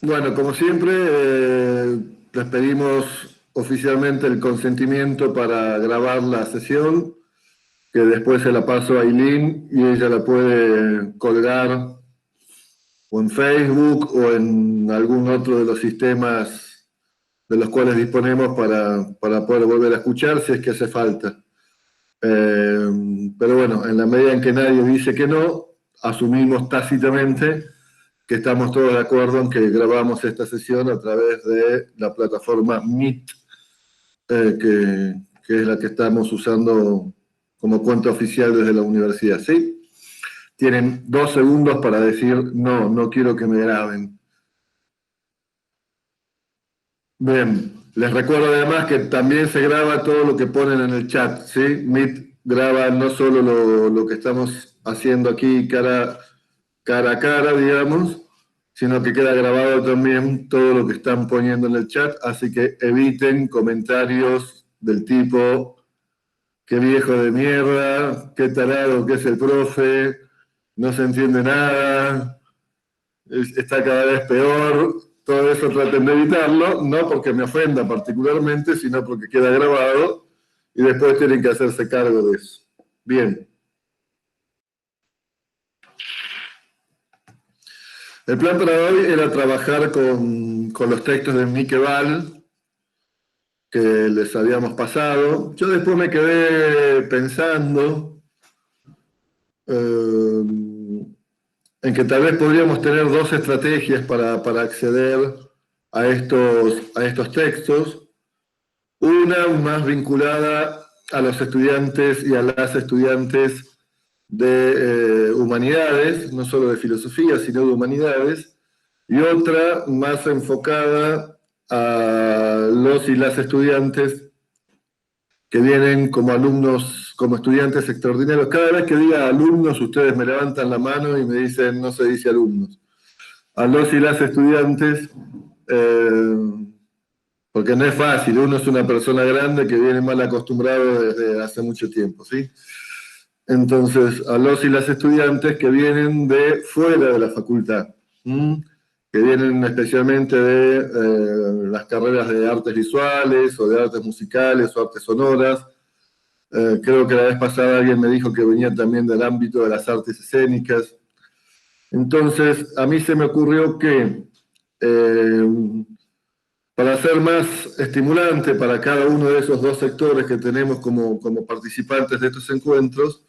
Bueno, como siempre, les pedimos oficialmente el consentimiento para grabar la sesión, que después se la paso a Aileen y ella la puede colgar o en Facebook o en algún otro de los sistemas de los cuales disponemos para poder volver a escuchar si es que hace falta. Pero bueno, en la medida en que nadie dice que no, asumimos tácitamente que estamos todos de acuerdo en que grabamos esta sesión a través de la plataforma Meet, que es la que estamos usando como cuenta oficial desde la universidad, ¿sí? Tienen 2 segundos para decir, no, no quiero que me graben. Bien, les recuerdo además que también se graba todo lo que ponen en el chat, ¿sí? Meet graba no solo lo que estamos haciendo aquí cara a cara, digamos, sino que queda grabado también todo lo que están poniendo en el chat, así que eviten comentarios del tipo, qué viejo de mierda, qué tarado que es el profe, no se entiende nada, está cada vez peor. Todo eso traten de evitarlo, no porque me ofenda particularmente, sino porque queda grabado y después tienen que hacerse cargo de eso. Bien. El plan para hoy era trabajar con los textos de Mike Val que les habíamos pasado. Yo después me quedé pensando en que tal vez podríamos tener 2 estrategias para acceder a estos textos. Una más vinculada a los estudiantes y a las estudiantes de humanidades, no solo de filosofía, sino de humanidades, y otra más enfocada a los y las estudiantes que vienen como alumnos, como estudiantes extraordinarios. Cada vez que diga alumnos, ustedes me levantan la mano y me dicen, no se dice alumnos. A los y las estudiantes, porque no es fácil, uno es una persona grande que viene mal acostumbrado desde hace mucho tiempo, ¿sí? Entonces, a los y las estudiantes que vienen de fuera de la facultad, que vienen especialmente de las carreras de artes visuales o de artes musicales o artes sonoras. Creo que la vez pasada alguien me dijo que venía también del ámbito de las artes escénicas. Entonces, a mí se me ocurrió que para ser más estimulante para cada uno de esos 2 sectores que tenemos como participantes de estos encuentros,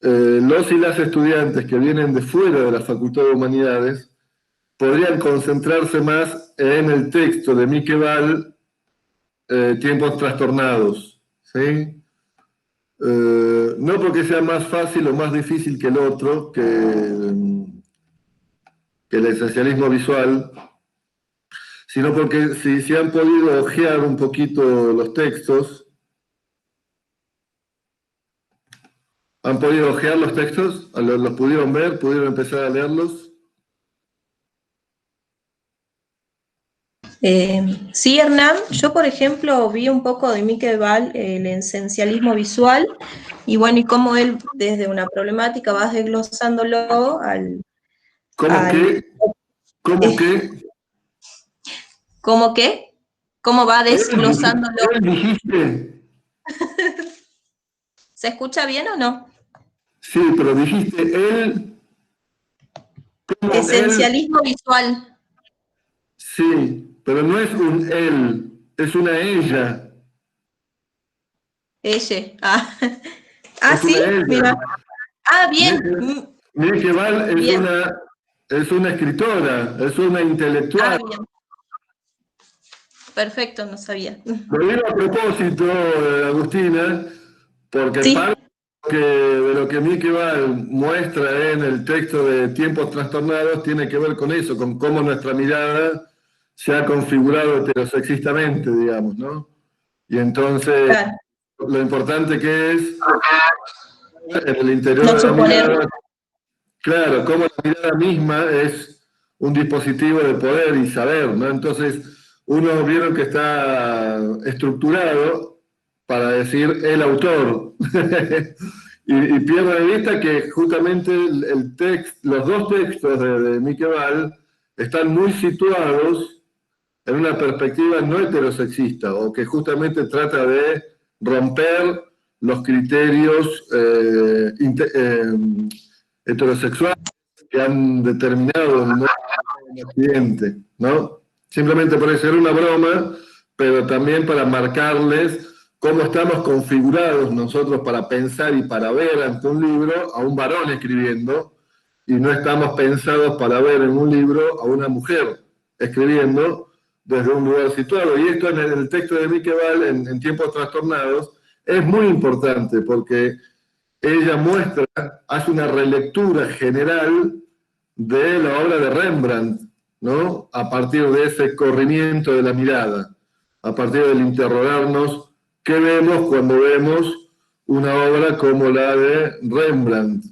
los y las estudiantes que vienen de fuera de la Facultad de Humanidades podrían concentrarse más en el texto de Mike Val, Tiempos Trastornados, ¿sí? No porque sea más fácil o más difícil que el otro, que el esencialismo visual, sino porque si han podido hojear un poquito los textos, ¿han podido hojear los textos? ¿Los pudieron ver? ¿Pudieron empezar a leerlos? Sí, Hernán, yo por ejemplo vi un poco de Mike Val, el esencialismo visual, y bueno, y cómo él desde una problemática va desglosándolo ¿Cómo al qué? ¿Cómo qué? ¿cómo qué? ¿Cómo va desglosándolo? Él dijiste, ¿Se escucha bien o no? sí, pero dijiste él, como él, Esencialismo visual. sí, pero no es un él, es una ella. Ella. Ah, Es una sí, mira. ella. Ah, bien. Mirke Val Bien. es una escritora, es una intelectual. Ah, bien. Perfecto, no sabía. Lo digo a propósito, Agustina, porque Sí, parte de lo que Mirke Val muestra en el texto de Tiempos Trastornados tiene que ver con eso, con cómo nuestra mirada se ha configurado heterosexistamente, digamos, ¿no? Y entonces, claro. lo importante que es en el interior No de la suponer. mirada, claro, cómo la mirada misma es un dispositivo de poder y saber, ¿no? Entonces, uno vieron que está estructurado para decir el autor. y pierde de vista que justamente los 2 textos de Mike Val están muy situados en una perspectiva no heterosexista, o que justamente trata de romper los criterios heterosexuales que han determinado el nuevo Occidente, ¿no? Simplemente puede ser una broma, pero también para marcarles cómo estamos configurados nosotros para pensar y para ver ante un libro a un varón escribiendo, y no estamos pensados para ver en un libro a una mujer escribiendo desde un lugar situado. Y esto en el texto de Miqueval, en Tiempos Trastornados, es muy importante porque ella muestra, hace una relectura general de la obra de Rembrandt, ¿no? A partir de ese corrimiento de la mirada, a partir del interrogarnos qué vemos cuando vemos una obra como la de Rembrandt,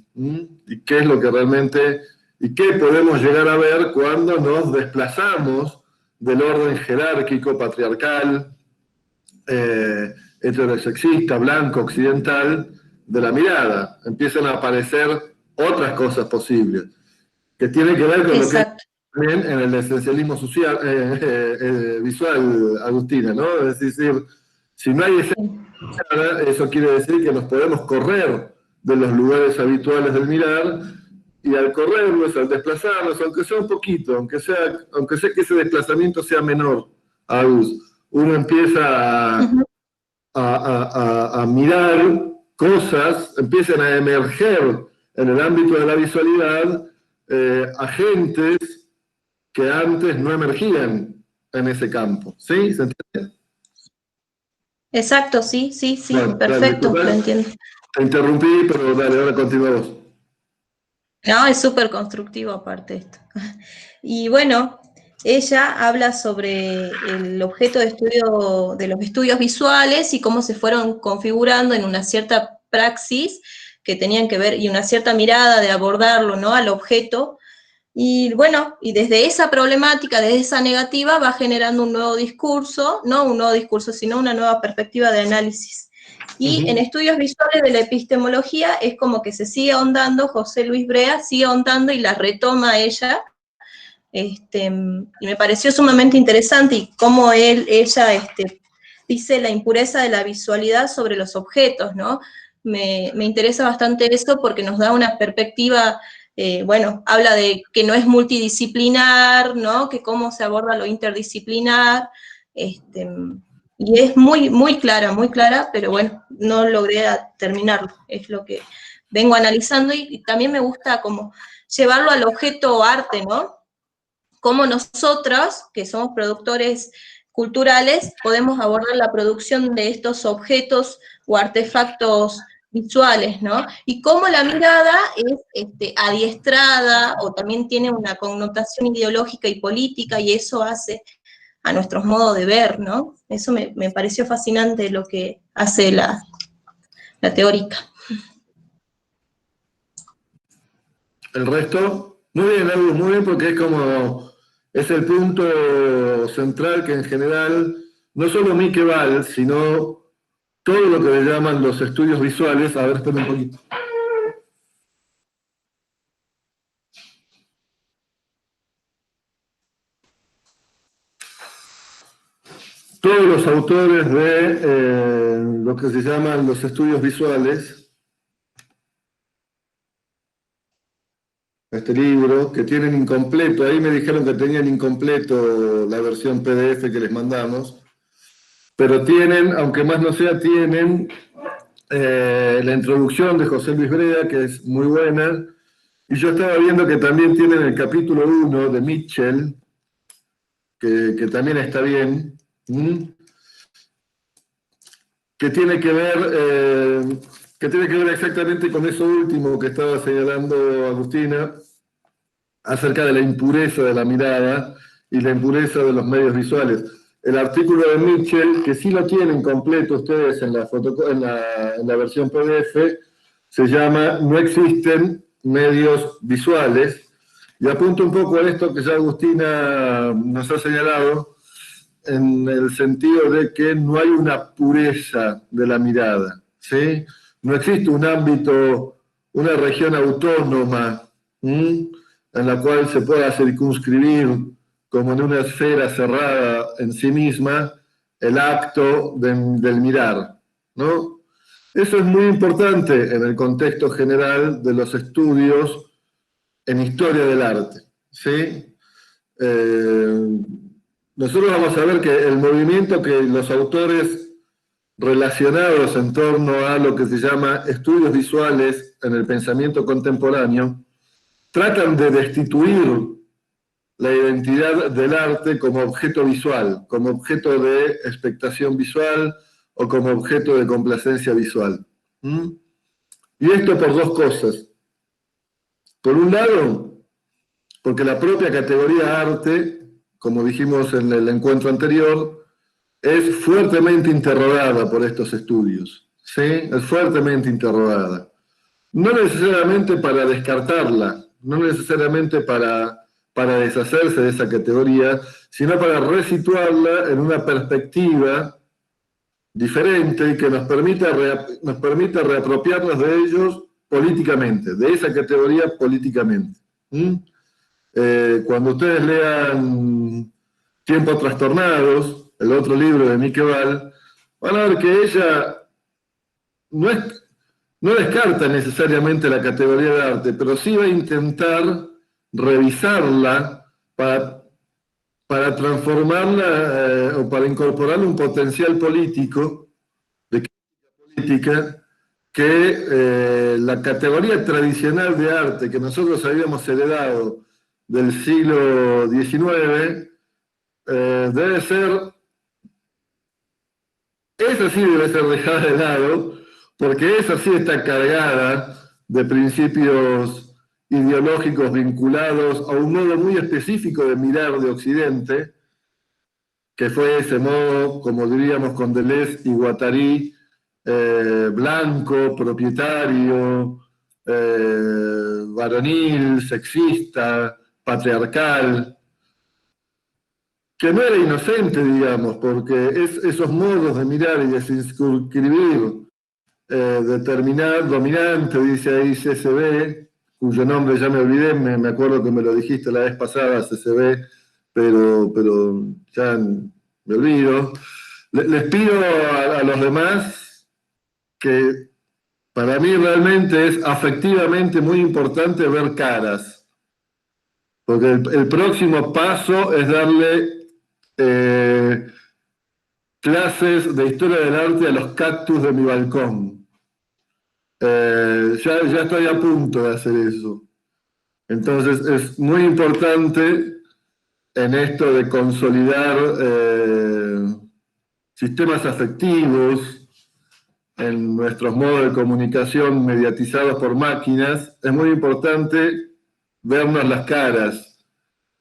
y qué es lo que realmente, y qué podemos llegar a ver cuando nos desplazamos del orden jerárquico, patriarcal, heterosexista, blanco, occidental, de la mirada. Empiezan a aparecer otras cosas posibles, que tienen que ver con lo que también en el esencialismo social, visual, Agustina, ¿no? Es decir, si no hay esencia, eso quiere decir que nos podemos correr de los lugares habituales del mirar, y al corrernos, al desplazarnos, aunque sea un poquito, aunque sea que ese desplazamiento sea menor, uno empieza a mirar cosas, empiezan a emerger en el ámbito de la visualidad agentes que antes no emergían en ese campo. ¿Sí? ¿Se entiende? Exacto, sí, bueno, perfecto, dale, lo entiendo. Te interrumpí, pero dale, ahora continúa vos. No, es súper constructivo aparte esto. Y bueno, ella habla sobre el objeto de estudio de los estudios visuales y cómo se fueron configurando en una cierta praxis que tenían que ver, y una cierta mirada de abordarlo, ¿no?, al objeto. Y bueno, y desde esa problemática, desde esa negativa, va generando un nuevo discurso, no un nuevo discurso, sino una nueva perspectiva de análisis. Y en estudios visuales de la epistemología es como que se sigue ahondando, José Luis Brea sigue ahondando y la retoma ella, y me pareció sumamente interesante, y cómo ella dice la impureza de la visualidad sobre los objetos, ¿no? Me interesa bastante eso porque nos da una perspectiva, bueno, habla de que no es multidisciplinar, ¿no?, que cómo se aborda lo interdisciplinar, y es muy clara, pero bueno, no logré terminarlo, es lo que vengo analizando, y también me gusta como llevarlo al objeto arte, ¿no? Cómo nosotros, que somos productores culturales, podemos abordar la producción de estos objetos o artefactos visuales, ¿no? Y cómo la mirada es adiestrada, o también tiene una connotación ideológica y política, y eso hace a nuestros modos de ver, ¿no? Eso me pareció fascinante lo que hace la teórica. ¿El resto? Muy bien, Agus, muy bien, porque es el punto central que en general, no solo Miqueval, sino todo lo que le llaman los estudios visuales. A ver, espera un poquito. Todos los autores de lo que se llaman los estudios visuales, este libro, que tienen incompleto, ahí me dijeron que tenían incompleto la versión PDF que les mandamos, pero tienen, aunque más no sea, tienen la introducción de José Luis Brea, que es muy buena, y yo estaba viendo que también tienen el capítulo 1 de Mitchell, que también está bien, que tiene que ver exactamente con eso último que estaba señalando Agustina, acerca de la impureza de la mirada y la impureza de los medios visuales. El artículo de Mitchell, que sí lo tienen completo ustedes en la versión PDF, se llama "No existen medios visuales", y apunta un poco a esto que ya Agustina nos ha señalado, en el sentido de que no hay una pureza de la mirada, ¿sí? No existe un ámbito, una región autónoma, en la cual se pueda circunscribir como en una esfera cerrada en sí misma el acto del mirar, ¿no? Eso es muy importante en el contexto general de los estudios en historia del arte, ¿sí? Nosotros vamos a ver que el movimiento que los autores relacionados en torno a lo que se llama estudios visuales en el pensamiento contemporáneo tratan de destituir la identidad del arte como objeto visual, como objeto de expectación visual o como objeto de complacencia visual. Y esto por dos cosas. Por un lado, porque la propia categoría arte, como dijimos en el encuentro anterior, es fuertemente interrogada por estos estudios. ¿Sí? Es fuertemente interrogada. No necesariamente para descartarla, no necesariamente para deshacerse de esa categoría, sino para resituarla en una perspectiva diferente y que nos permita reapropiarnos de ellos políticamente, de esa categoría políticamente. Cuando ustedes lean Tiempos Trastornados, el otro libro de Miqueval, van a ver que ella no descarta necesariamente la categoría de arte, pero sí va a intentar revisarla para transformarla o para incorporarle un potencial político, de política, que la categoría tradicional de arte que nosotros habíamos heredado del siglo XIX debe ser, esa sí debe ser dejada de lado, porque esa sí está cargada de principios ideológicos vinculados a un modo muy específico de mirar de Occidente, que fue ese modo, como diríamos con Deleuze y Guattari, blanco, propietario, varonil, sexista, patriarcal, que no era inocente, digamos, porque esos modos de mirar y de circunscribir determinado, dominante, dice ahí CCB, cuyo nombre ya me olvidé, me acuerdo que me lo dijiste la vez pasada, CCB, pero ya me olvido. Les pido a los demás que para mí realmente es afectivamente muy importante ver caras, porque el próximo paso es darle clases de historia del arte a los cactus de mi balcón. Ya estoy a punto de hacer eso. Entonces es muy importante en esto de consolidar sistemas afectivos en nuestros modos de comunicación mediatizados por máquinas. Es muy importante vernos las caras.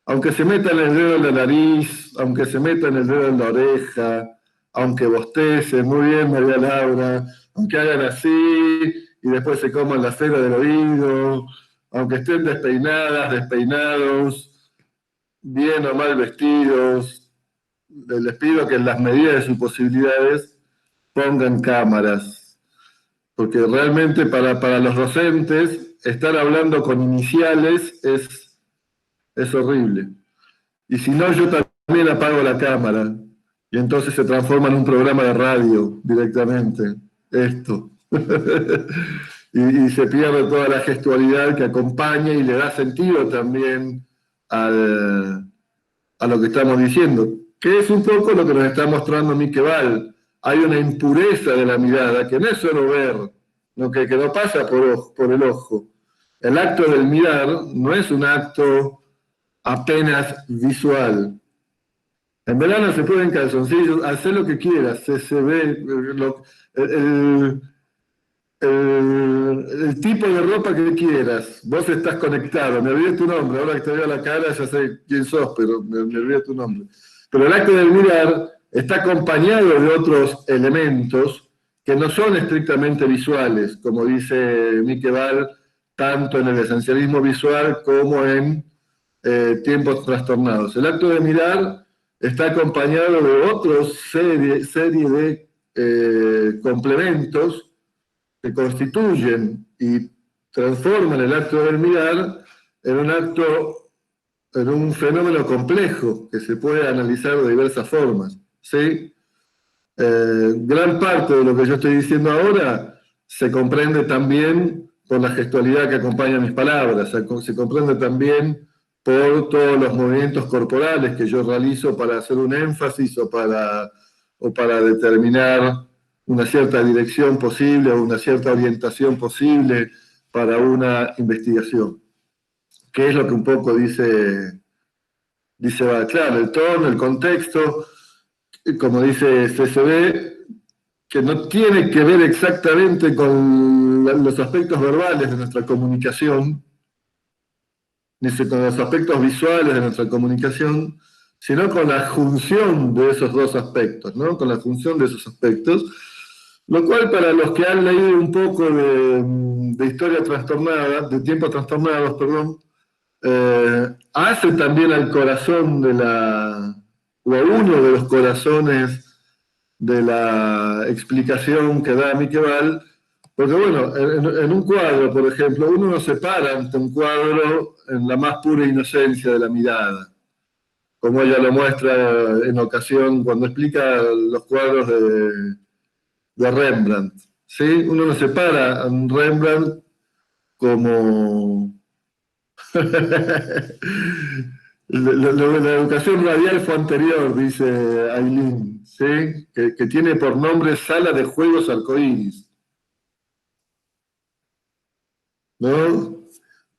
Aunque se metan el dedo en la nariz, aunque se metan el dedo en la oreja, aunque bostecen, muy bien María Laura, aunque hagan así y después se coman la cera del oído, aunque estén despeinadas, despeinados, bien o mal vestidos, les pido que en las medidas de sus posibilidades pongan cámaras, porque realmente para los docentes estar hablando con iniciales es horrible. Y si no, yo también apago la cámara. Y entonces se transforma en un programa de radio directamente. Esto. y se pierde toda la gestualidad que acompaña y le da sentido también a lo que estamos diciendo. Que es un poco lo que nos está mostrando Miqueval. Hay una impureza de la mirada, que no es solo ver, que no pasa por el ojo. El acto del mirar no es un acto apenas visual. En verano se pueden calzoncillos, hacer lo que quieras, se ve el tipo de ropa que quieras, vos estás conectado, me olvidé tu nombre, ahora que te veo la cara ya sé quién sos, pero me olvidé tu nombre. Pero el acto del mirar está acompañado de otros elementos que no son estrictamente visuales, como dice Miqueval, tanto en el esencialismo visual como en Tiempos Trastornados. El acto de mirar está acompañado de otra serie de complementos que constituyen y transforman el acto del mirar en un acto, en un fenómeno complejo que se puede analizar de diversas formas, ¿sí? Gran parte de lo que yo estoy diciendo ahora se comprende también por la gestualidad que acompaña mis palabras, se comprende también por todos los movimientos corporales que yo realizo para hacer un énfasis o para determinar una cierta dirección posible o una cierta orientación posible para una investigación. ¿Qué es lo que un poco dice claro, el tono, el contexto, como dice CCB, que no tiene que ver exactamente con los aspectos verbales de nuestra comunicación, ni con los aspectos visuales de nuestra comunicación, sino con la junción de esos dos aspectos, ¿no? Con la junción de esos aspectos, lo cual para los que han leído un poco de historia trastornada, de tiempos trastornados, perdón, hace también al corazón o a uno de los corazones de la explicación que da Miqueval, porque bueno, en un cuadro, por ejemplo, uno no se para ante un cuadro en la más pura inocencia de la mirada, como ella lo muestra en ocasión cuando explica los cuadros de Rembrandt, ¿sí? Uno no se para a un Rembrandt como... La educación radial fue anterior, dice Aileen, ¿sí? Que tiene por nombre Sala de Juegos Arcoíris. ¿No?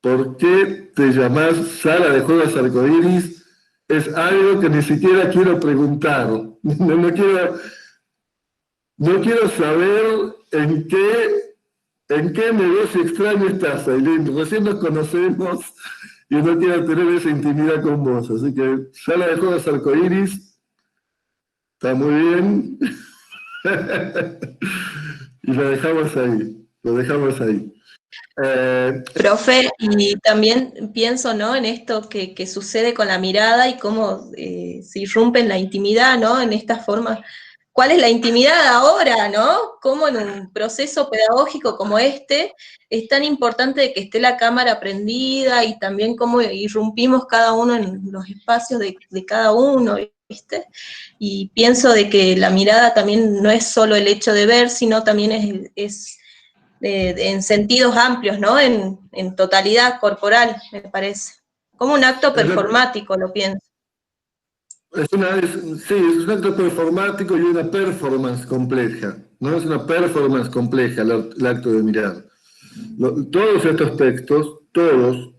¿Por qué te llamás Sala de Juegos Arcoíris? Es algo que ni siquiera quiero preguntar. No quiero saber en qué negocio extraño estás, Aileen. Recién nos conocemos y no quiero tener esa intimidad con vos. Así que Sala de Juegos Arcoíris está muy bien. Y lo dejamos ahí. Profe, y también pienso, ¿no?, en esto que sucede con la mirada y cómo se irrumpe en la intimidad, ¿no?, en esta forma. ¿Cuál es la intimidad ahora, no? Cómo en un proceso pedagógico como este es tan importante que esté la cámara prendida y también cómo irrumpimos cada uno en los espacios de cada uno, ¿viste? Y pienso de que la mirada también no es solo el hecho de ver, sino también es en sentidos amplios, ¿no? En totalidad corporal, me parece. Como un acto performático, lo pienso. Sí, es un acto performático y una performance compleja, ¿no? Es una performance compleja el acto de mirar. Todos estos textos, todos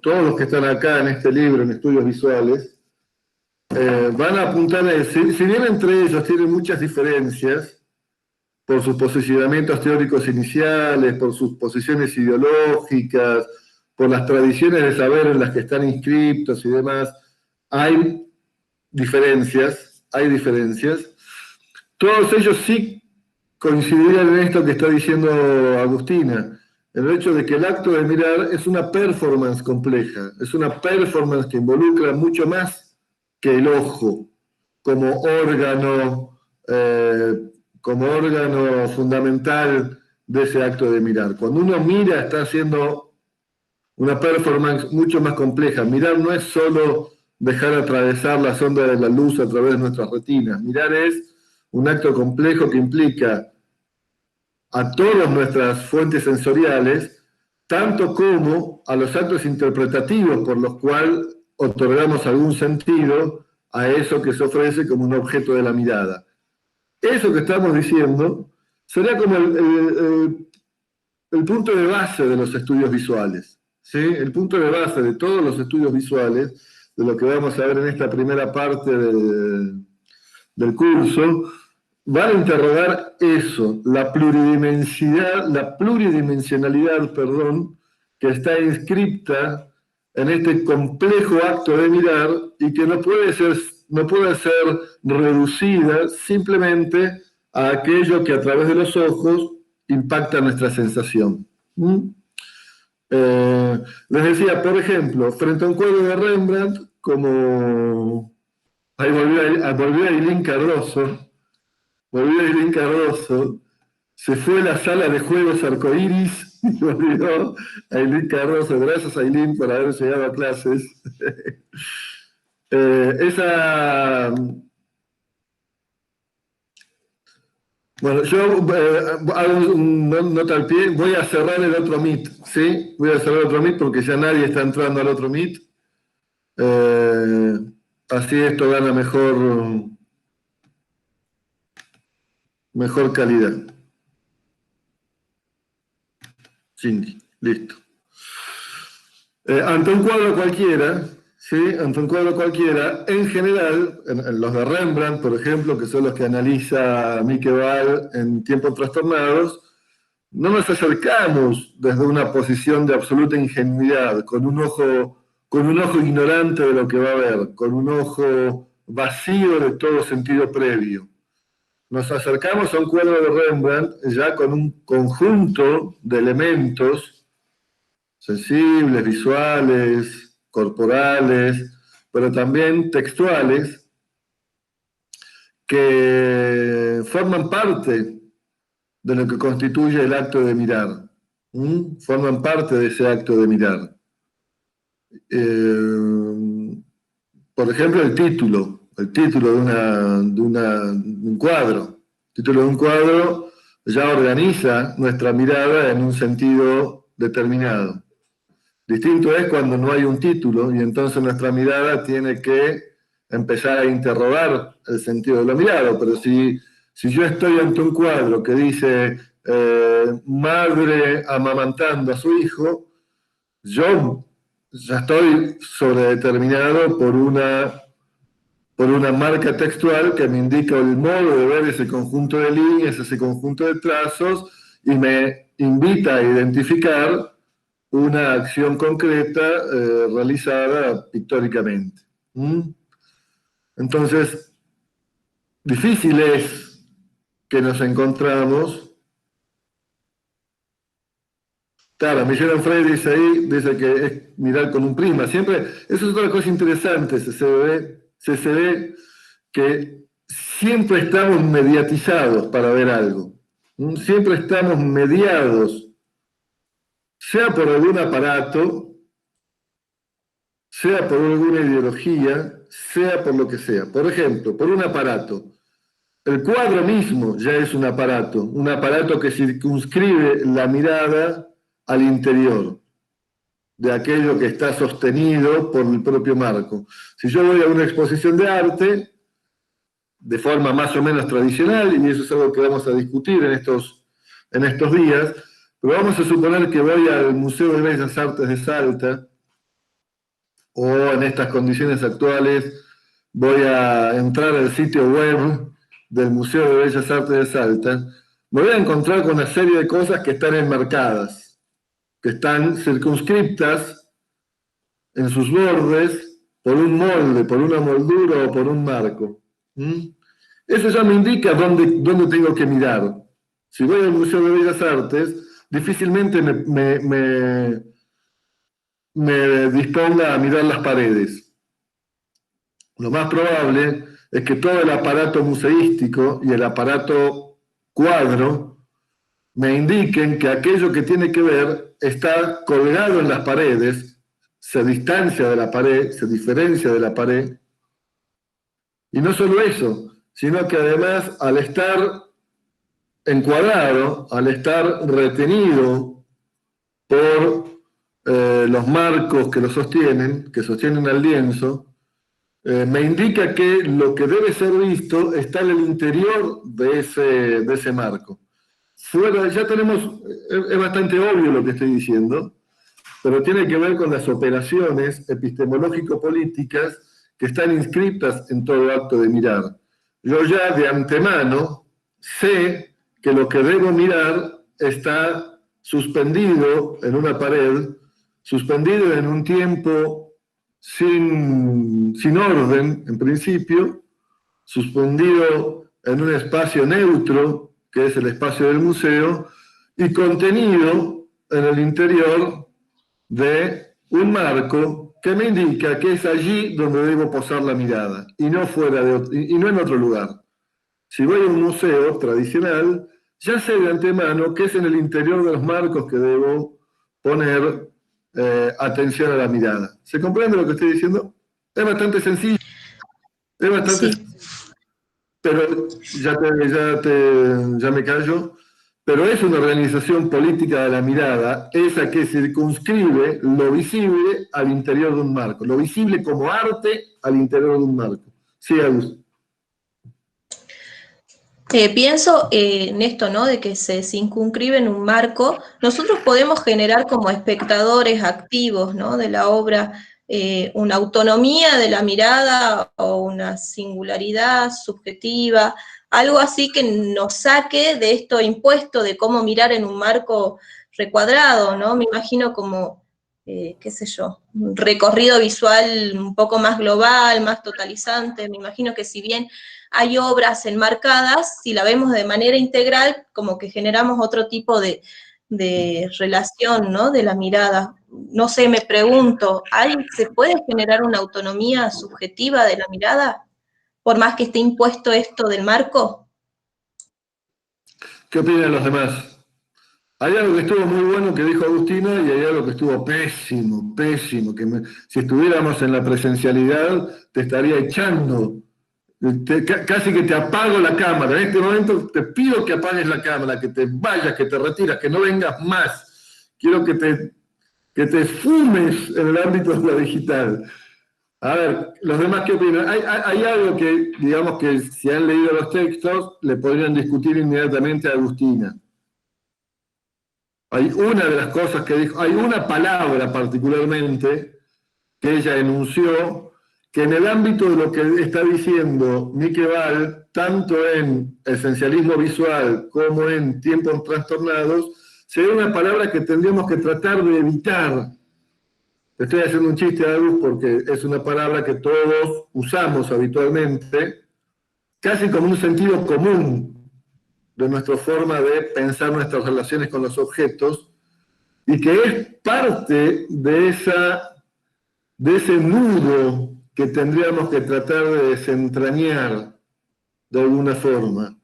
los que están acá en este libro, en Estudios Visuales, van a apuntar a decir, si bien entre ellos tienen muchas diferencias, por sus posicionamientos teóricos iniciales, por sus posiciones ideológicas, por las tradiciones de saber en las que están inscriptos y demás, hay diferencias. Todos ellos sí coincidirían en esto que está diciendo Agustina, en el hecho de que el acto de mirar es una performance compleja, es una performance que involucra mucho más que el ojo como órgano fundamental de ese acto de mirar. Cuando uno mira, está haciendo una performance mucho más compleja. Mirar no es solo dejar atravesar las ondas de la luz a través de nuestras retinas. Mirar es un acto complejo que implica a todas nuestras fuentes sensoriales, tanto como a los actos interpretativos por los cuales otorgamos algún sentido a eso que se ofrece como un objeto de la mirada. Eso que estamos diciendo sería como el punto de base de los estudios visuales, ¿sí? El punto de base de todos los estudios visuales, de lo que vamos a ver en esta primera parte del curso, van a interrogar eso, la pluridimensionalidad, que está inscripta en este complejo acto de mirar y que no puede ser reducida simplemente a aquello que a través de los ojos impacta nuestra sensación. Les decía, por ejemplo, frente a un cuadro de Rembrandt, como... Ahí volvió Aileen Cardoso. Se fue a la sala de juegos arcoíris y volvió Ailín Cardoso. Gracias, Ailín, por haber llegado a clases. Bueno, yo hago una nota al pie, voy a cerrar el otro Meet, ¿sí? Voy a cerrar el otro Meet porque ya nadie está entrando al otro Meet. Así esto gana mejor calidad. Cindy, listo. Ante un cuadro cualquiera, ¿sí? Ante un cuadro cualquiera, en general, en los de Rembrandt, por ejemplo, que son los que analiza Mike Wahl en Tiempos Trastornados, no nos acercamos desde una posición de absoluta ingenuidad, con un ojo ignorante de lo que va a haber, con un ojo vacío de todo sentido previo. Nos acercamos a un cuadro de Rembrandt ya con un conjunto de elementos sensibles, visuales, corporales, pero también textuales, que forman parte de lo que constituye el acto de mirar. Forman parte de ese acto de mirar. Por ejemplo, el título de un cuadro. El título de un cuadro ya organiza nuestra mirada en un sentido determinado. Distinto es cuando no hay un título y entonces nuestra mirada tiene que empezar a interrogar el sentido de lo mirado. Pero si yo estoy ante un cuadro que dice madre amamantando a su hijo, yo ya estoy sobredeterminado por una marca textual que me indica el modo de ver ese conjunto de líneas, ese conjunto de trazos, y me invita a identificar una acción concreta realizada pictóricamente. Entonces, difícil es que nos encontramos. Claro, Michel Onfray dice que es mirar con un prisma. Siempre, eso es otra cosa interesante, CCD, que siempre estamos mediatizados para ver algo. Siempre estamos mediados, sea por algún aparato, sea por alguna ideología, sea por lo que sea. Por ejemplo, por un aparato. El cuadro mismo ya es un aparato que circunscribe la mirada al interior de aquello que está sostenido por el propio marco. Si yo voy a una exposición de arte, de forma más o menos tradicional, y eso es algo que vamos a discutir en estos días, pero vamos a suponer que voy al Museo de Bellas Artes de Salta, o en estas condiciones actuales voy a entrar al sitio web del Museo de Bellas Artes de Salta, me voy a encontrar con una serie de cosas que están enmarcadas, que están circunscriptas en sus bordes por un molde, por una moldura o por un marco. Eso ya me indica dónde tengo que mirar. Si voy al Museo de Bellas Artes, difícilmente me disponga a mirar las paredes. Lo más probable es que todo el aparato museístico y el aparato cuadro me indiquen que aquello que tiene que ver está colgado en las paredes, se distancia de la pared, se diferencia de la pared. Y no solo eso, sino que además al estar encuadrado, al estar retenido por los marcos que lo sostienen, que sostienen al lienzo, me indica que lo que debe ser visto está en el interior de ese marco. Fuera, ya tenemos, es bastante obvio lo que estoy diciendo, pero tiene que ver con las operaciones epistemológico-políticas que están inscritas en todo acto de mirar. Yo ya de antemano sé que lo que debo mirar está suspendido en una pared, suspendido en un tiempo sin orden, en principio, suspendido en un espacio neutro, que es el espacio del museo, y contenido en el interior de un marco que me indica que es allí donde debo posar la mirada, y no en otro lugar. Si voy a un museo tradicional, ya sé de antemano que es en el interior de los marcos que debo poner atención a la mirada. ¿Se comprende lo que estoy diciendo? Es bastante sencillo, es bastante Sí. sencillo, pero ya me callo. Pero es una organización política de la mirada, esa que circunscribe lo visible al interior de un marco, lo visible como arte al interior de un marco. Sí, Agus. Pienso en esto, ¿no? De que se circunscribe en un marco. Nosotros podemos generar como espectadores activos, ¿no? De la obra una autonomía de la mirada o una singularidad subjetiva, algo así que nos saque de esto impuesto de cómo mirar en un marco recuadrado, ¿no? Me imagino como, qué sé yo, un recorrido visual un poco más global, más totalizante. Me imagino que si bien hay obras enmarcadas, si la vemos de manera integral, como que generamos otro tipo de relación, ¿no? De la mirada. No sé, me pregunto, ¿se puede generar una autonomía subjetiva de la mirada? Por más que esté impuesto esto del marco. ¿Qué opinan los demás? Hay algo que estuvo muy bueno que dijo Agustina y hay algo que estuvo pésimo, pésimo, si estuviéramos en la presencialidad te estaría echando. Casi que te apago la cámara. En este momento te pido que apagues la cámara, que te vayas, que te retiras, que no vengas más. Quiero que te fumes en el ámbito de lo digital. A ver, los demás, ¿qué opinan? Hay algo que, digamos que si han leído los textos, le podrían discutir inmediatamente a Agustina. Hay una de las cosas que dijo, hay una palabra particularmente que ella enunció, que en el ámbito de lo que está diciendo Miquel, tanto en esencialismo visual como en tiempos trastornados, sería una palabra que tendríamos que tratar de evitar. Te estoy haciendo un chiste, Agus, porque es una palabra que todos usamos habitualmente, casi como un sentido común de nuestra forma de pensar nuestras relaciones con los objetos, y que es parte de ese nudo que tendríamos que tratar de desentrañar de alguna forma.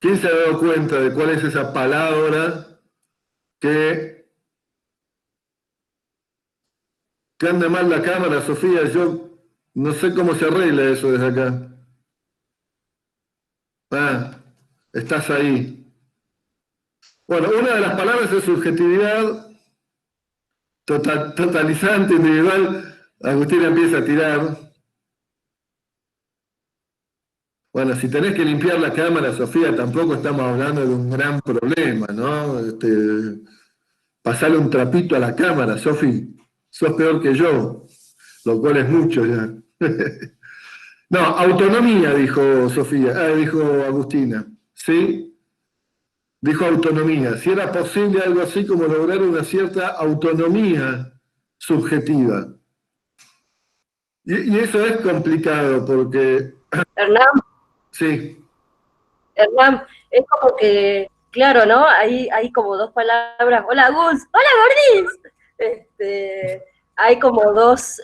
¿Quién se ha dado cuenta de cuál es esa palabra que anda mal la cámara, Sofía? Yo no sé cómo se arregla eso desde acá. Ah, estás ahí. Bueno, una de las palabras es subjetividad, totalizante, individual. Agustina empieza a tirar. Bueno, si tenés que limpiar la cámara, Sofía, tampoco estamos hablando de un gran problema, ¿no? Pasarle un trapito a la cámara, Sofi, sos peor que yo, lo cual es mucho ya. No, autonomía, dijo Sofía, dijo Agustina, ¿sí? Dijo autonomía, si era posible algo así como lograr una cierta autonomía subjetiva. Y eso es complicado porque... Hernán, Sí. Hernán, es como que, claro, ¿no? Hay como dos palabras. Hola, Gus. Hola, Gordis. Hay como dos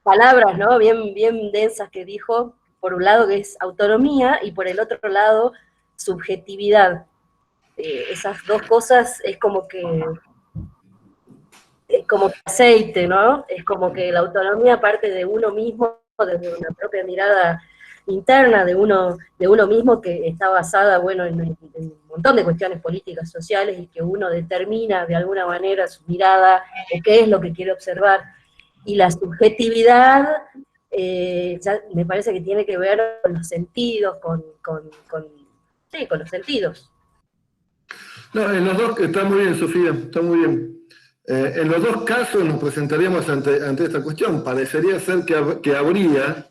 palabras, ¿no? Bien, bien densas que dijo. Por un lado que es autonomía y por el otro lado subjetividad. Esas dos cosas es como que aceite, ¿no? Es como que la autonomía parte de uno mismo, desde una propia mirada interna de uno mismo, que está basada, bueno, en un montón de cuestiones políticas, sociales, y que uno determina de alguna manera su mirada, o qué es lo que quiere observar. Y la subjetividad, ya me parece que tiene que ver con los sentidos, sí, con los sentidos. No, en los dos, está muy bien, Sofía, está muy bien. En los dos casos nos presentaríamos ante esta cuestión. Parecería ser que habría,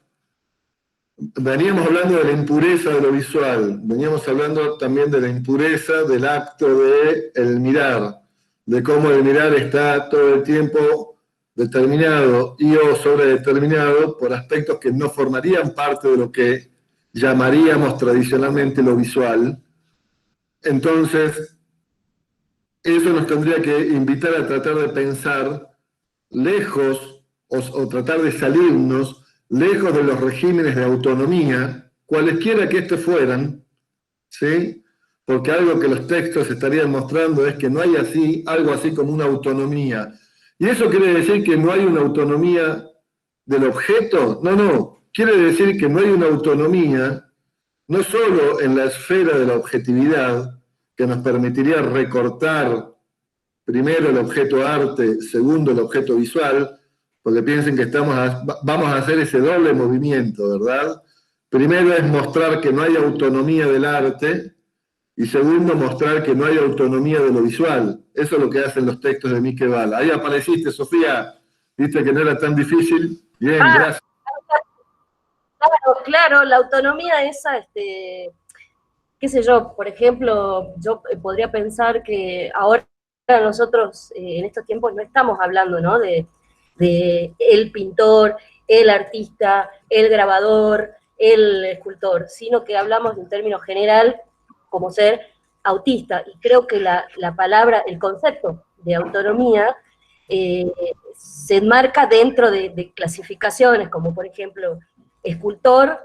veníamos hablando de la impureza de lo visual, veníamos hablando también de la impureza del acto de el mirar, de cómo el mirar está todo el tiempo determinado y o sobredeterminado por aspectos que no formarían parte de lo que llamaríamos tradicionalmente lo visual. Entonces, eso nos tendría que invitar a tratar de pensar lejos o tratar de salirnos lejos de los regímenes de autonomía cualesquiera que estos fueran, ¿sí? Porque algo que los textos estarían mostrando es que no hay algo así como una autonomía. ¿Y eso quiere decir que no hay una autonomía del objeto? No. Quiere decir que no hay una autonomía, no solo en la esfera de la objetividad, que nos permitiría recortar primero el objeto arte, segundo el objeto visual, porque piensen que vamos a hacer ese doble movimiento, ¿verdad? Primero es mostrar que no hay autonomía del arte, y segundo, mostrar que no hay autonomía de lo visual. Eso es lo que hacen los textos de Miqueval. Ahí apareciste, Sofía. Viste que no era tan difícil. Bien, gracias. Claro, la autonomía esa, qué sé yo, por ejemplo, yo podría pensar que ahora nosotros en estos tiempos no estamos hablando, ¿no?, de el pintor, el artista, el grabador, el escultor, sino que hablamos en términos general como ser autista, y creo que la palabra, el concepto de autonomía se enmarca dentro de clasificaciones, como por ejemplo, escultor,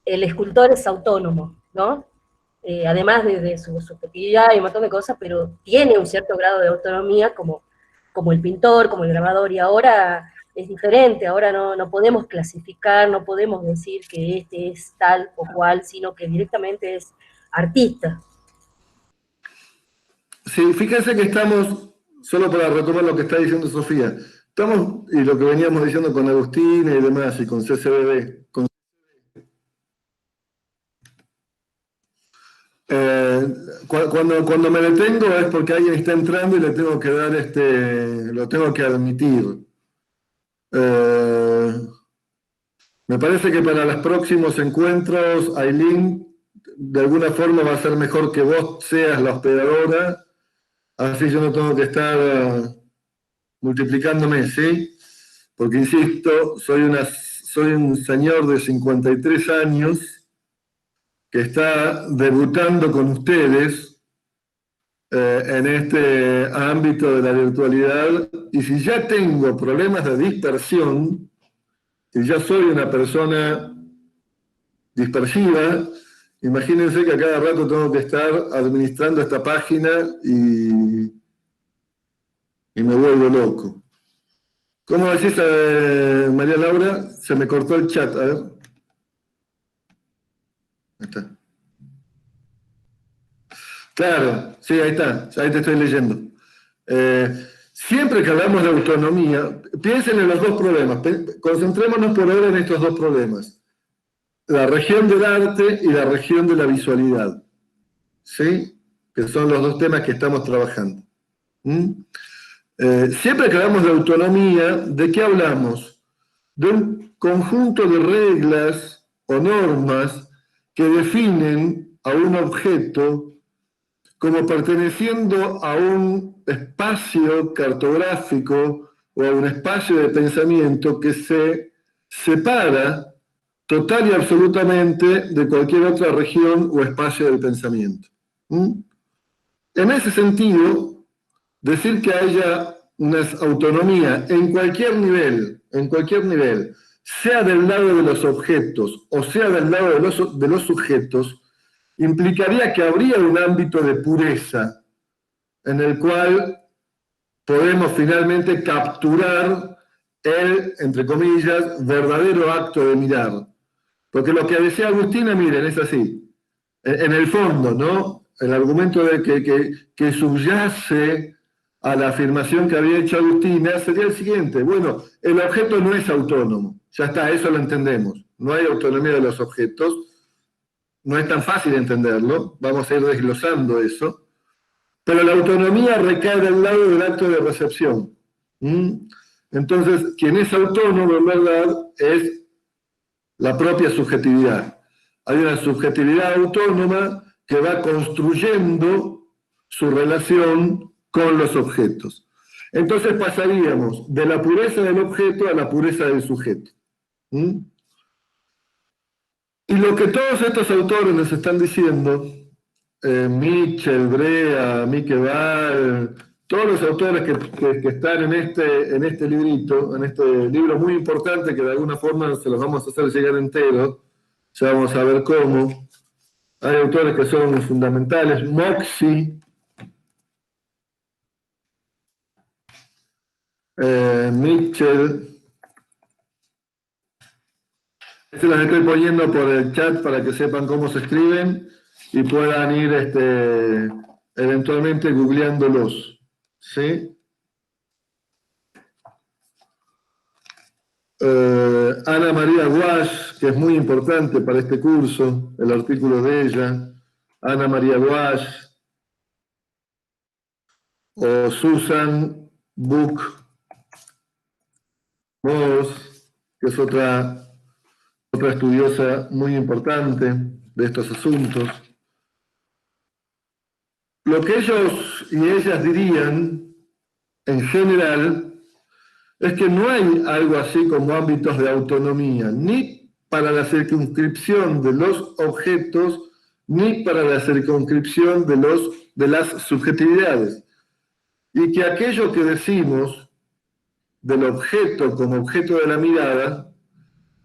el escultor es autónomo, ¿no? Además de su subjetividad y un montón de cosas, pero tiene un cierto grado de autonomía como el pintor, como el grabador, y ahora es diferente, ahora no podemos clasificar, no podemos decir que este es tal o cual, sino que directamente es artista. Sí, fíjense que estamos, solo para retomar lo que está diciendo Sofía, estamos, y lo que veníamos diciendo con Agustina y demás, y con CCBB, cuando me detengo es porque alguien está entrando y le tengo que dar lo tengo que admitir. Me parece que para los próximos encuentros, Aileen, de alguna forma va a ser mejor que vos seas la hospedadora, así yo no tengo que estar multiplicándome, ¿sí? Porque insisto, soy un señor de 53 años que está debutando con ustedes en este ámbito de la virtualidad, y si ya tengo problemas de dispersión, si ya soy una persona dispersiva, imagínense que a cada rato tengo que estar administrando esta página y me vuelvo loco. ¿Cómo decís, María Laura? Se me cortó el chat, a ver. Ahí está. Claro, sí, ahí está, ahí te estoy leyendo. Siempre que hablamos de autonomía, piensen en los dos problemas, concentrémonos por ahora en estos dos problemas. La región del arte y la región de la visualidad, ¿sí? Que son los dos temas que estamos trabajando. Siempre que hablamos de autonomía, ¿de qué hablamos? De un conjunto de reglas o normas que definen a un objeto como perteneciendo a un espacio cartográfico o a un espacio de pensamiento que se separa total y absolutamente de cualquier otra región o espacio del pensamiento. En ese sentido, decir que haya una autonomía en cualquier nivel, sea del lado de los objetos o sea del lado de los sujetos, implicaría que habría un ámbito de pureza en el cual podemos finalmente capturar el, entre comillas, verdadero acto de mirar. Porque lo que decía Agustina, miren, es así. En el fondo, ¿no? El argumento de que subyace a la afirmación que había hecho Agustina sería el siguiente. Bueno, el objeto no es autónomo. Ya está, eso lo entendemos. No hay autonomía de los objetos. No es tan fácil entenderlo, vamos a ir desglosando eso, pero la autonomía recae del lado del acto de recepción. Entonces, quien es autónomo, en verdad, es la propia subjetividad. Hay una subjetividad autónoma que va construyendo su relación con los objetos. Entonces pasaríamos de la pureza del objeto a la pureza del sujeto. Y lo que todos estos autores nos están diciendo, Mitchell, Brea, Miqueval, todos los autores que están en este librito, en este libro muy importante que de alguna forma se los vamos a hacer llegar entero, ya vamos a ver cómo. Hay autores que son fundamentales, Moxie, Mitchell. Se las estoy poniendo por el chat para que sepan cómo se escriben y puedan ir eventualmente googleándolos. ¿Sí? Ana María Guasch, que es muy importante para este curso, el artículo de ella. Ana María Guasch. O Susan Book Moss, que es otra estudiosa muy importante de estos asuntos. Lo que ellos y ellas dirían, en general, es que no hay algo así como ámbitos de autonomía, ni para la circunscripción de los objetos, ni para la circunscripción de las subjetividades. Y que aquello que decimos del objeto como objeto de la mirada,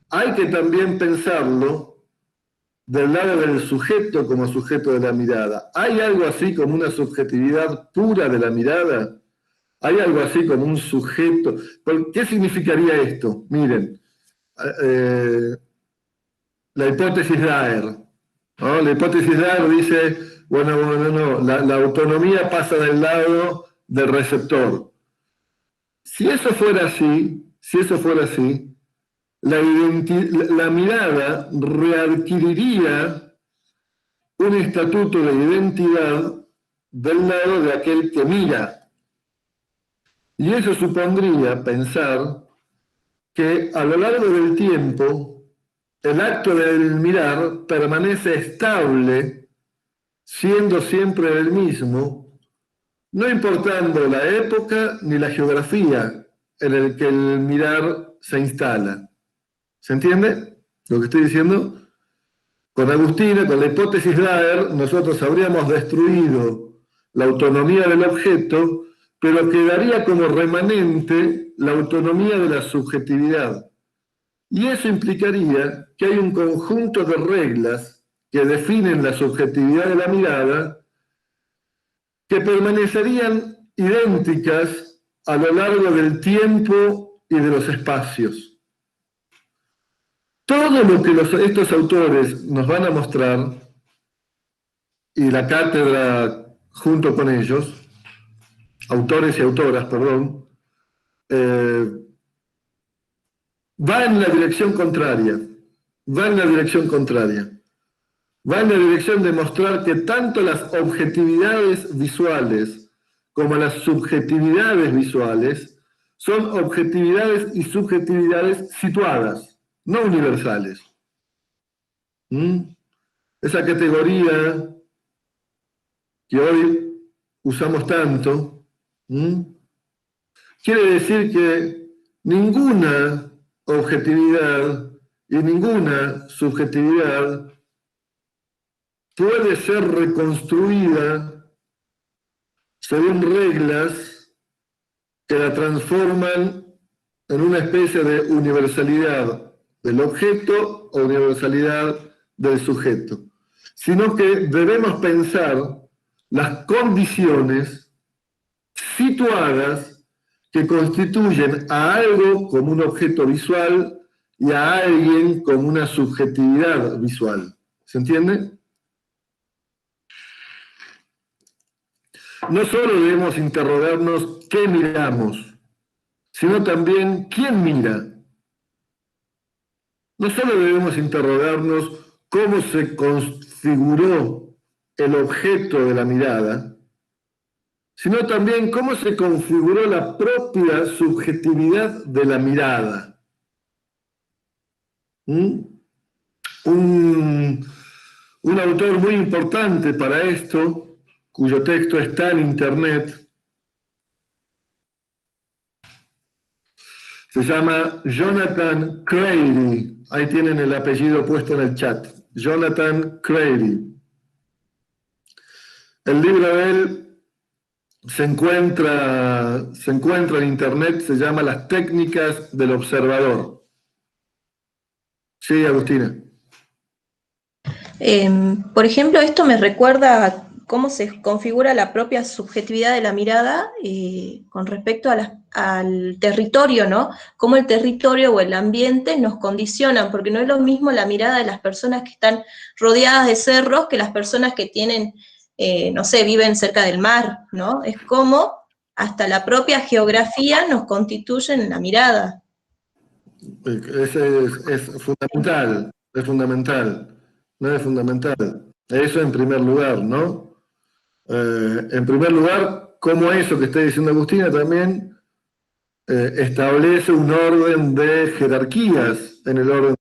hay que también pensarlo del lado del sujeto como sujeto de la mirada. ¿Hay algo así como una subjetividad pura de la mirada? ¿Hay algo así como un sujeto? ¿Qué significaría esto? Miren, la hipótesis Daer, ¿no? La hipótesis Daer dice, no, la autonomía pasa del lado del receptor. Si eso fuera así, la mirada readquiriría un estatuto de identidad del lado de aquel que mira. Y eso supondría pensar que a lo largo del tiempo el acto del mirar permanece estable, siendo siempre el mismo, no importando la época ni la geografía en el que el mirar se instala. ¿Se entiende lo que estoy diciendo? Con Agustina, con la hipótesis Daer, nosotros habríamos destruido la autonomía del objeto, pero quedaría como remanente la autonomía de la subjetividad. Y eso implicaría que hay un conjunto de reglas que definen la subjetividad de la mirada que permanecerían idénticas a lo largo del tiempo y de los espacios. Todo lo que estos autores nos van a mostrar, y la cátedra junto con ellos, autores y autoras, perdón, va en la dirección contraria, va en la dirección de mostrar que tanto las objetividades visuales como las subjetividades visuales son objetividades y subjetividades situadas, no universales. Esa categoría que hoy usamos tanto, quiere decir que ninguna objetividad y ninguna subjetividad puede ser reconstruida según reglas que la transforman en una especie de universalidad del objeto o universalidad del sujeto, sino que debemos pensar las condiciones situadas que constituyen a algo como un objeto visual y a alguien como una subjetividad visual. ¿Se entiende? No solo debemos interrogarnos qué miramos, sino también quién mira. No solo debemos interrogarnos cómo se configuró el objeto de la mirada, sino también cómo se configuró la propia subjetividad de la mirada. Un autor muy importante para esto, cuyo texto está en internet, se llama Jonathan Crary. Ahí tienen el apellido puesto en el chat. Jonathan Crary. El libro de él se encuentra en internet, se llama Las técnicas del observador. Sí, Agustina. Por ejemplo, esto me recuerda a cómo se configura la propia subjetividad de la mirada con respecto al territorio, ¿no? Cómo el territorio o el ambiente nos condicionan, porque no es lo mismo la mirada de las personas que están rodeadas de cerros que las personas que tienen, no sé, viven cerca del mar, ¿no? Es como hasta la propia geografía nos constituye en la mirada. Es fundamental, es fundamental, no es fundamental. Eso en primer lugar, ¿no? En primer lugar, como eso que está diciendo Agustina también establece un orden de jerarquías en el orden.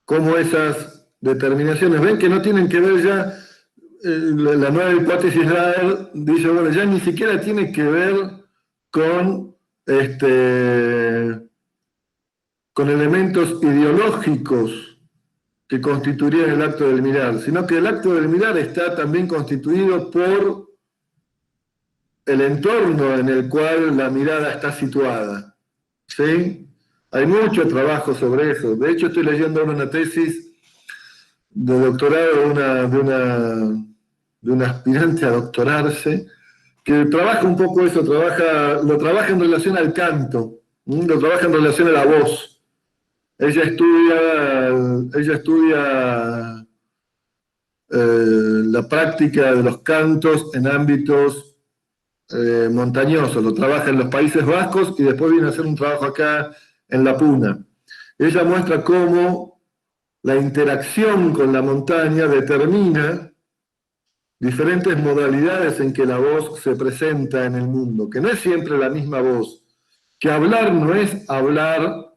Como esas determinaciones, ven que no tienen que ver ya, la nueva hipótesis Raer dice, bueno, ya ni siquiera tiene que ver con, con elementos ideológicos que constituirían el acto del mirar, sino que el acto del mirar está también constituido por el entorno en el cual la mirada está situada. ¿Sí? Hay mucho trabajo sobre eso. De hecho, estoy leyendo ahora una tesis de doctorado de una aspirante a doctorarse, que trabaja un poco eso, lo trabaja en relación al canto, lo trabaja en relación a la voz. Ella estudia la práctica de los cantos en ámbitos montañosos, lo trabaja en los Países Vascos y después viene a hacer un trabajo acá en La Puna. Ella muestra cómo la interacción con la montaña determina diferentes modalidades en que la voz se presenta en el mundo, que no es siempre la misma voz, que hablar no es hablar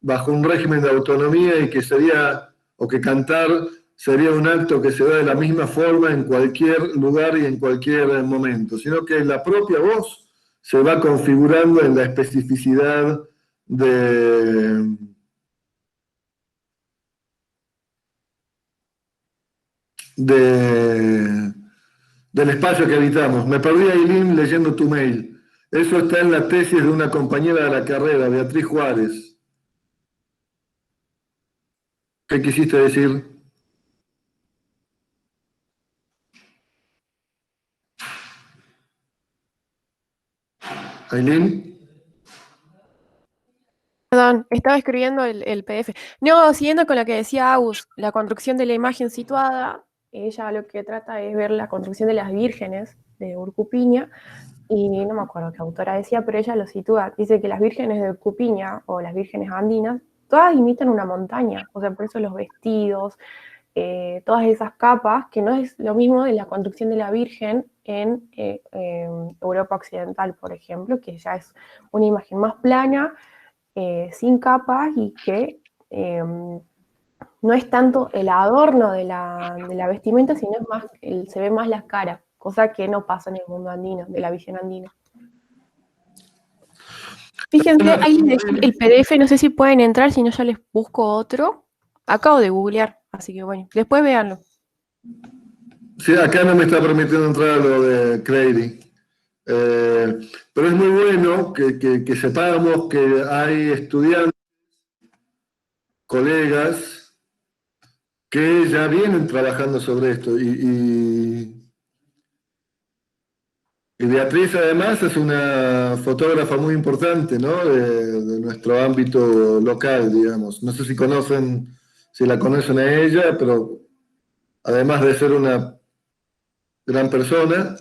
bajo un régimen de autonomía y que sería, o que cantar sería un acto que se da de la misma forma en cualquier lugar y en cualquier momento, sino que la propia voz se va configurando en la especificidad del espacio que habitamos. Me perdí, Ailín, leyendo tu mail. Eso está en la tesis de una compañera de la carrera, Beatriz Juárez. ¿Qué quisiste decir? ¿Ailín? Perdón, estaba escribiendo el PDF. No, siguiendo con lo que decía Agus, la construcción de la imagen situada, ella lo que trata es ver la construcción de las vírgenes de Urcupiña, y no me acuerdo qué autora decía, pero ella lo sitúa. Dice que las vírgenes de Urcupiña, o las vírgenes andinas, todas imitan una montaña, o sea, por eso los vestidos, todas esas capas, que no es lo mismo de la construcción de la Virgen en Europa Occidental, por ejemplo, que ya es una imagen más plana, sin capas, y que no es tanto el adorno de la vestimenta, sino es más, se ve más la cara, cosa que no pasa en el mundo andino, de la visión andina. Fíjense, ahí el PDF, no sé si pueden entrar, si no ya les busco otro. Acabo de googlear, así que bueno, después véanlo. Sí, acá no me está permitiendo entrar a lo de Crady. Pero es muy bueno que sepamos que hay estudiantes, colegas, que ya vienen trabajando sobre esto. Y Beatriz además es una fotógrafa muy importante, ¿no? De nuestro ámbito local, digamos. No sé si la conocen a ella, pero además de ser una gran persona,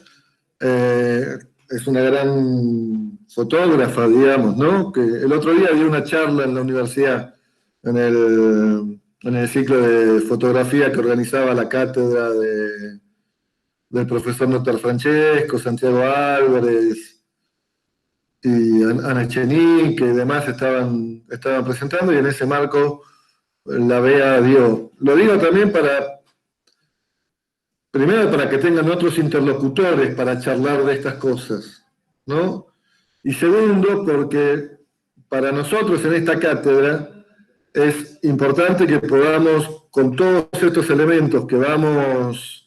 es una gran fotógrafa, digamos, ¿no? Que el otro día dio una charla en la universidad, en el ciclo de fotografía que organizaba la cátedra del profesor Notar Francesco, Santiago Álvarez y Ana Echenique y demás estaban presentando, y en ese marco la BEA dio. Lo digo también primero para que tengan otros interlocutores para charlar de estas cosas, ¿no? Y segundo, porque para nosotros en esta cátedra es importante que podamos, con todos estos elementos que vamos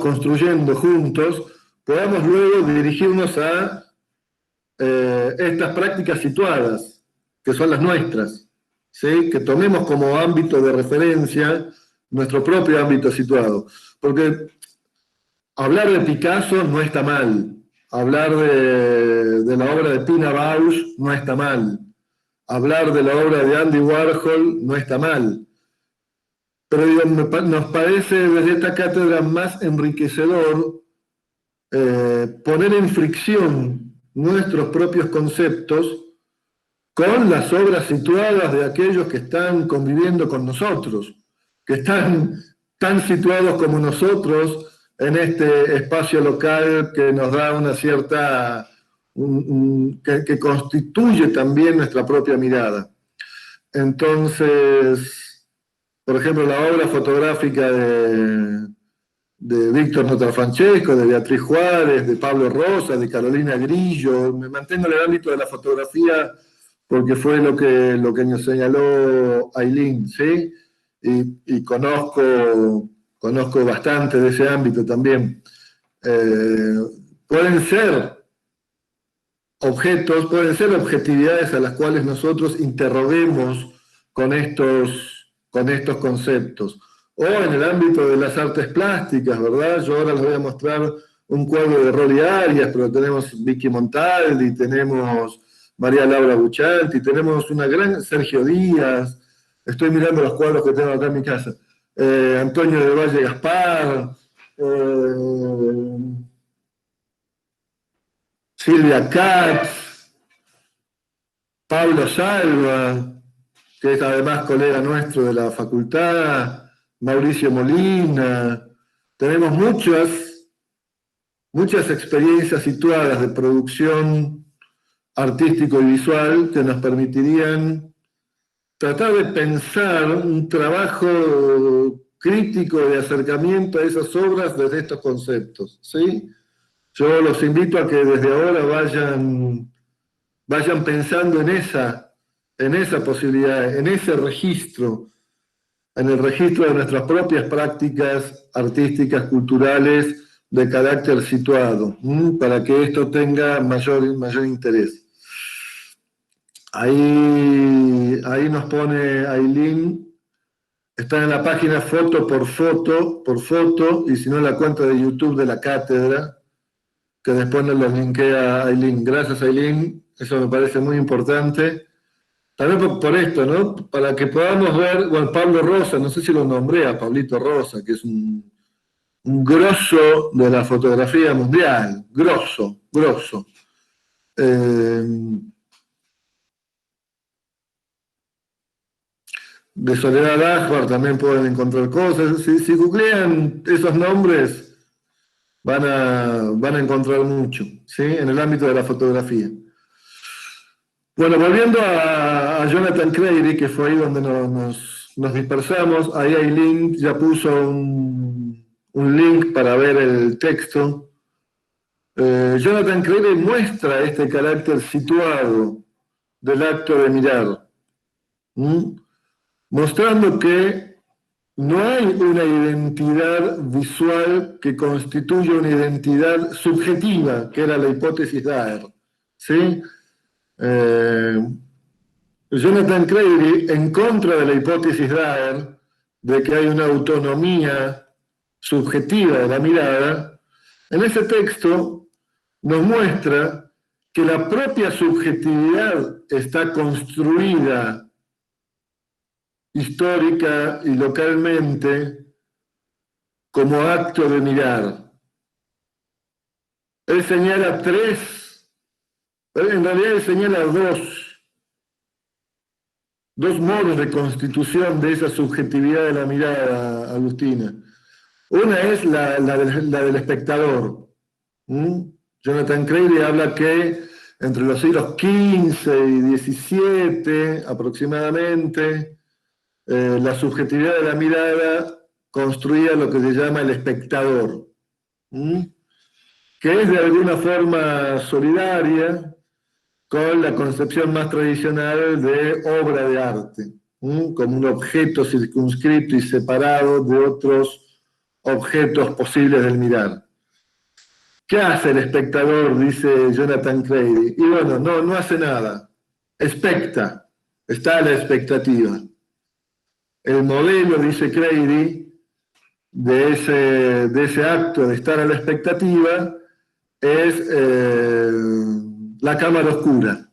construyendo juntos, podamos luego dirigirnos a estas prácticas situadas, que son las nuestras, ¿sí? Que tomemos como ámbito de referencia nuestro propio ámbito situado. Porque hablar de Picasso no está mal, hablar de la obra de Pina Bausch no está mal, hablar de la obra de Andy Warhol no está mal. Pero digo, nos parece desde esta cátedra más enriquecedor poner en fricción nuestros propios conceptos con las obras situadas de aquellos que están conviviendo con nosotros, que están tan situados como nosotros en este espacio local que nos da una cierta, que constituye también nuestra propia mirada. Entonces, por ejemplo, la obra fotográfica de Víctor Notarfrancesco, de Beatriz Juárez, de Pablo Rosa, de Carolina Grillo, me mantengo en el ámbito de la fotografía porque fue lo que nos señaló Ailín, ¿sí? Y conozco bastante de ese ámbito también. Pueden ser objetos, pueden ser objetividades a las cuales nosotros interroguemos con estos conceptos. O en el ámbito de las artes plásticas, ¿verdad? Yo ahora les voy a mostrar un cuadro de Rolly Arias, pero tenemos Vicky Montaldi, tenemos María Laura Buchanti, tenemos una gran Sergio Díaz, estoy mirando los cuadros que tengo acá en mi casa, Antonio de Valle Gaspar, Silvia Katz, Pablo Salva, que es además colega nuestro de la facultad, Mauricio Molina. Tenemos muchas experiencias situadas de producción artístico y visual que nos permitirían tratar de pensar un trabajo crítico de acercamiento a esas obras desde estos conceptos, ¿sí? Yo los invito a que desde ahora vayan pensando en esa posibilidad, en ese registro, en el registro de nuestras propias prácticas artísticas, culturales, de carácter situado, para que esto tenga mayor interés. Ahí nos pone Ailín, está en la página foto por foto, y si no en la cuenta de YouTube de la cátedra, que después nos los linkea Ailín. Gracias, Ailín, eso me parece muy importante. También por esto, ¿no? Para que podamos ver, bueno, Pablo Rosa, no sé si lo nombré a Pablito Rosa, que es un grosso de la fotografía mundial, grosso. De Soledad Ajbar también pueden encontrar cosas. Si googlean esos nombres, van a encontrar mucho, ¿sí? En el ámbito de la fotografía. Bueno, volviendo a Jonathan Crary, que fue ahí donde nos dispersamos, ahí Ailín ya puso un link para ver el texto. Jonathan Crary muestra este carácter situado del acto de mirar, mostrando que no hay una identidad visual que constituya una identidad subjetiva, que era la hipótesis Daher, ¿sí? Jonathan Crary, en contra de la hipótesis Daher, de que hay una autonomía subjetiva de la mirada, en ese texto nos muestra que la propia subjetividad está construida histórica y localmente como acto de mirar. Él señala en realidad él señala dos modos de constitución de esa subjetividad de la mirada, Agustina. Una es la del espectador. Jonathan Crary habla que entre los siglos XV y XVII aproximadamente, la subjetividad de la mirada construía lo que se llama el espectador, que es de alguna forma solidaria con la concepción más tradicional de obra de arte, como un objeto circunscrito y separado de otros objetos posibles del mirar. ¿Qué hace el espectador?, dice Jonathan Crary. Y bueno, no hace nada, especta está a la expectativa. El modelo, dice Crady, de ese acto de estar a la expectativa es la cámara oscura.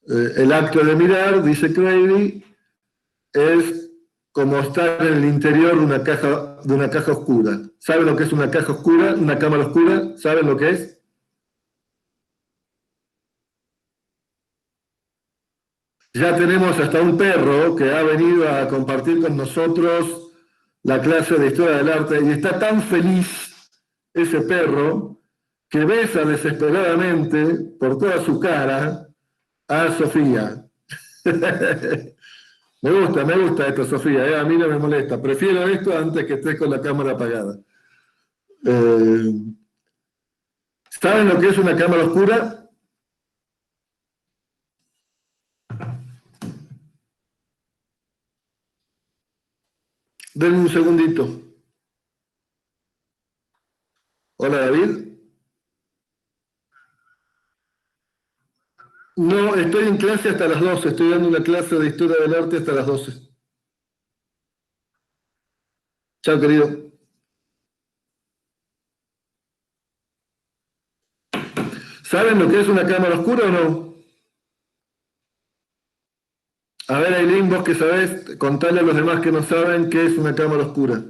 El acto de mirar, dice Crady, es como estar en el interior de una caja oscura. ¿Saben lo que es una caja oscura? ¿Una cámara oscura? ¿Saben lo que es? Ya tenemos hasta un perro que ha venido a compartir con nosotros la clase de Historia del Arte y está tan feliz ese perro que besa desesperadamente por toda su cara a Sofía. Me gusta esto, Sofía, a mí no me molesta. Prefiero esto antes que estés con la cámara apagada. ¿Saben lo que es una cámara oscura? Denme un segundito. Hola, David. No, estoy en clase hasta las 12. Estoy dando una clase de Historia del Arte hasta las 12. Chao, querido. ¿Saben lo que es una cámara oscura o no? A ver, Aileen, vos que sabés, contale a los demás que no saben qué es una cámara oscura.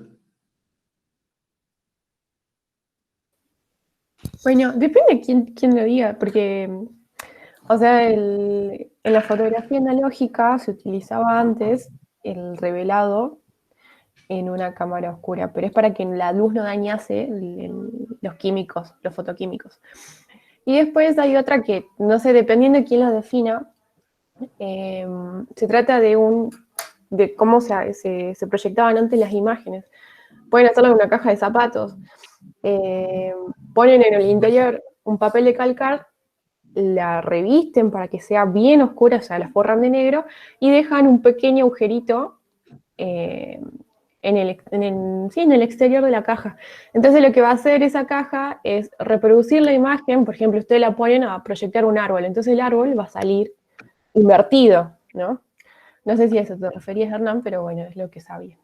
Bueno, depende de quién lo diga, porque, o sea, en la fotografía analógica se utilizaba antes el revelado en una cámara oscura, pero es para que la luz no dañase los químicos, los fotoquímicos. Y después hay otra que, no sé, dependiendo de quién la defina, se trata de cómo se proyectaban antes las imágenes. Pueden hacerlo en una caja de zapatos. Ponen en el interior un papel de calcar, la revisten para que sea bien oscura, o sea, la forran de negro, y dejan un pequeño agujerito en el exterior de la caja. Entonces lo que va a hacer esa caja es reproducir la imagen. Por ejemplo, ustedes la ponen a proyectar un árbol, entonces el árbol va a salir invertido, ¿no? No sé si a eso te referías, Hernán, pero bueno, es lo que sabía.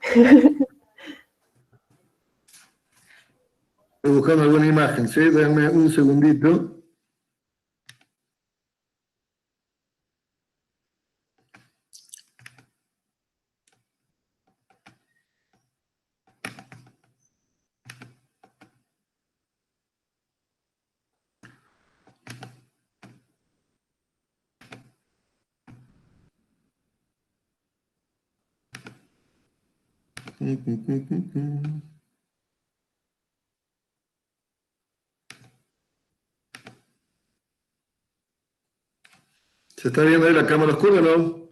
Estoy buscando alguna imagen, ¿sí? Denme un segundito. ¿Se está viendo ahí la cámara oscura o no?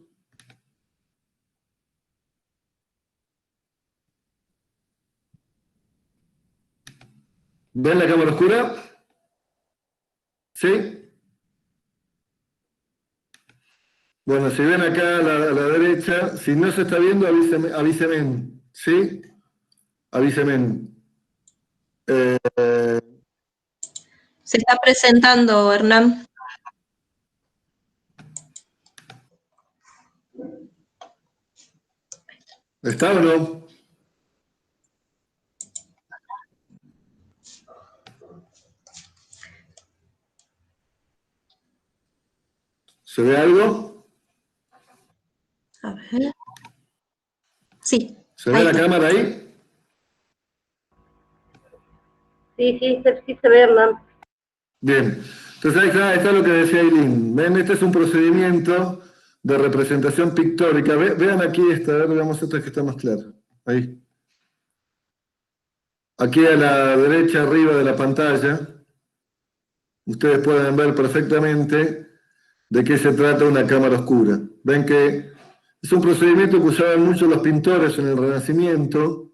¿Ven la cámara oscura? ¿Sí? Bueno, si ven acá a la derecha, si no se está viendo, avísenme, ¿sí? Avísenme. Se está presentando, Hernán. ¿Está o no? ¿Se ve algo? A ver. Sí. ¿Se ve ahí la está. cámara ahí? Sí, se ve, Hernán. Bien. Entonces ahí está lo que decía Aileen. ¿Ven? Este es un procedimiento de representación pictórica. Vean aquí esta, a ver, veamos esta que está más clara. Ahí. Aquí a la derecha arriba de la pantalla, ustedes pueden ver perfectamente de qué se trata una cámara oscura. Ven que es un procedimiento que usaban mucho los pintores en el Renacimiento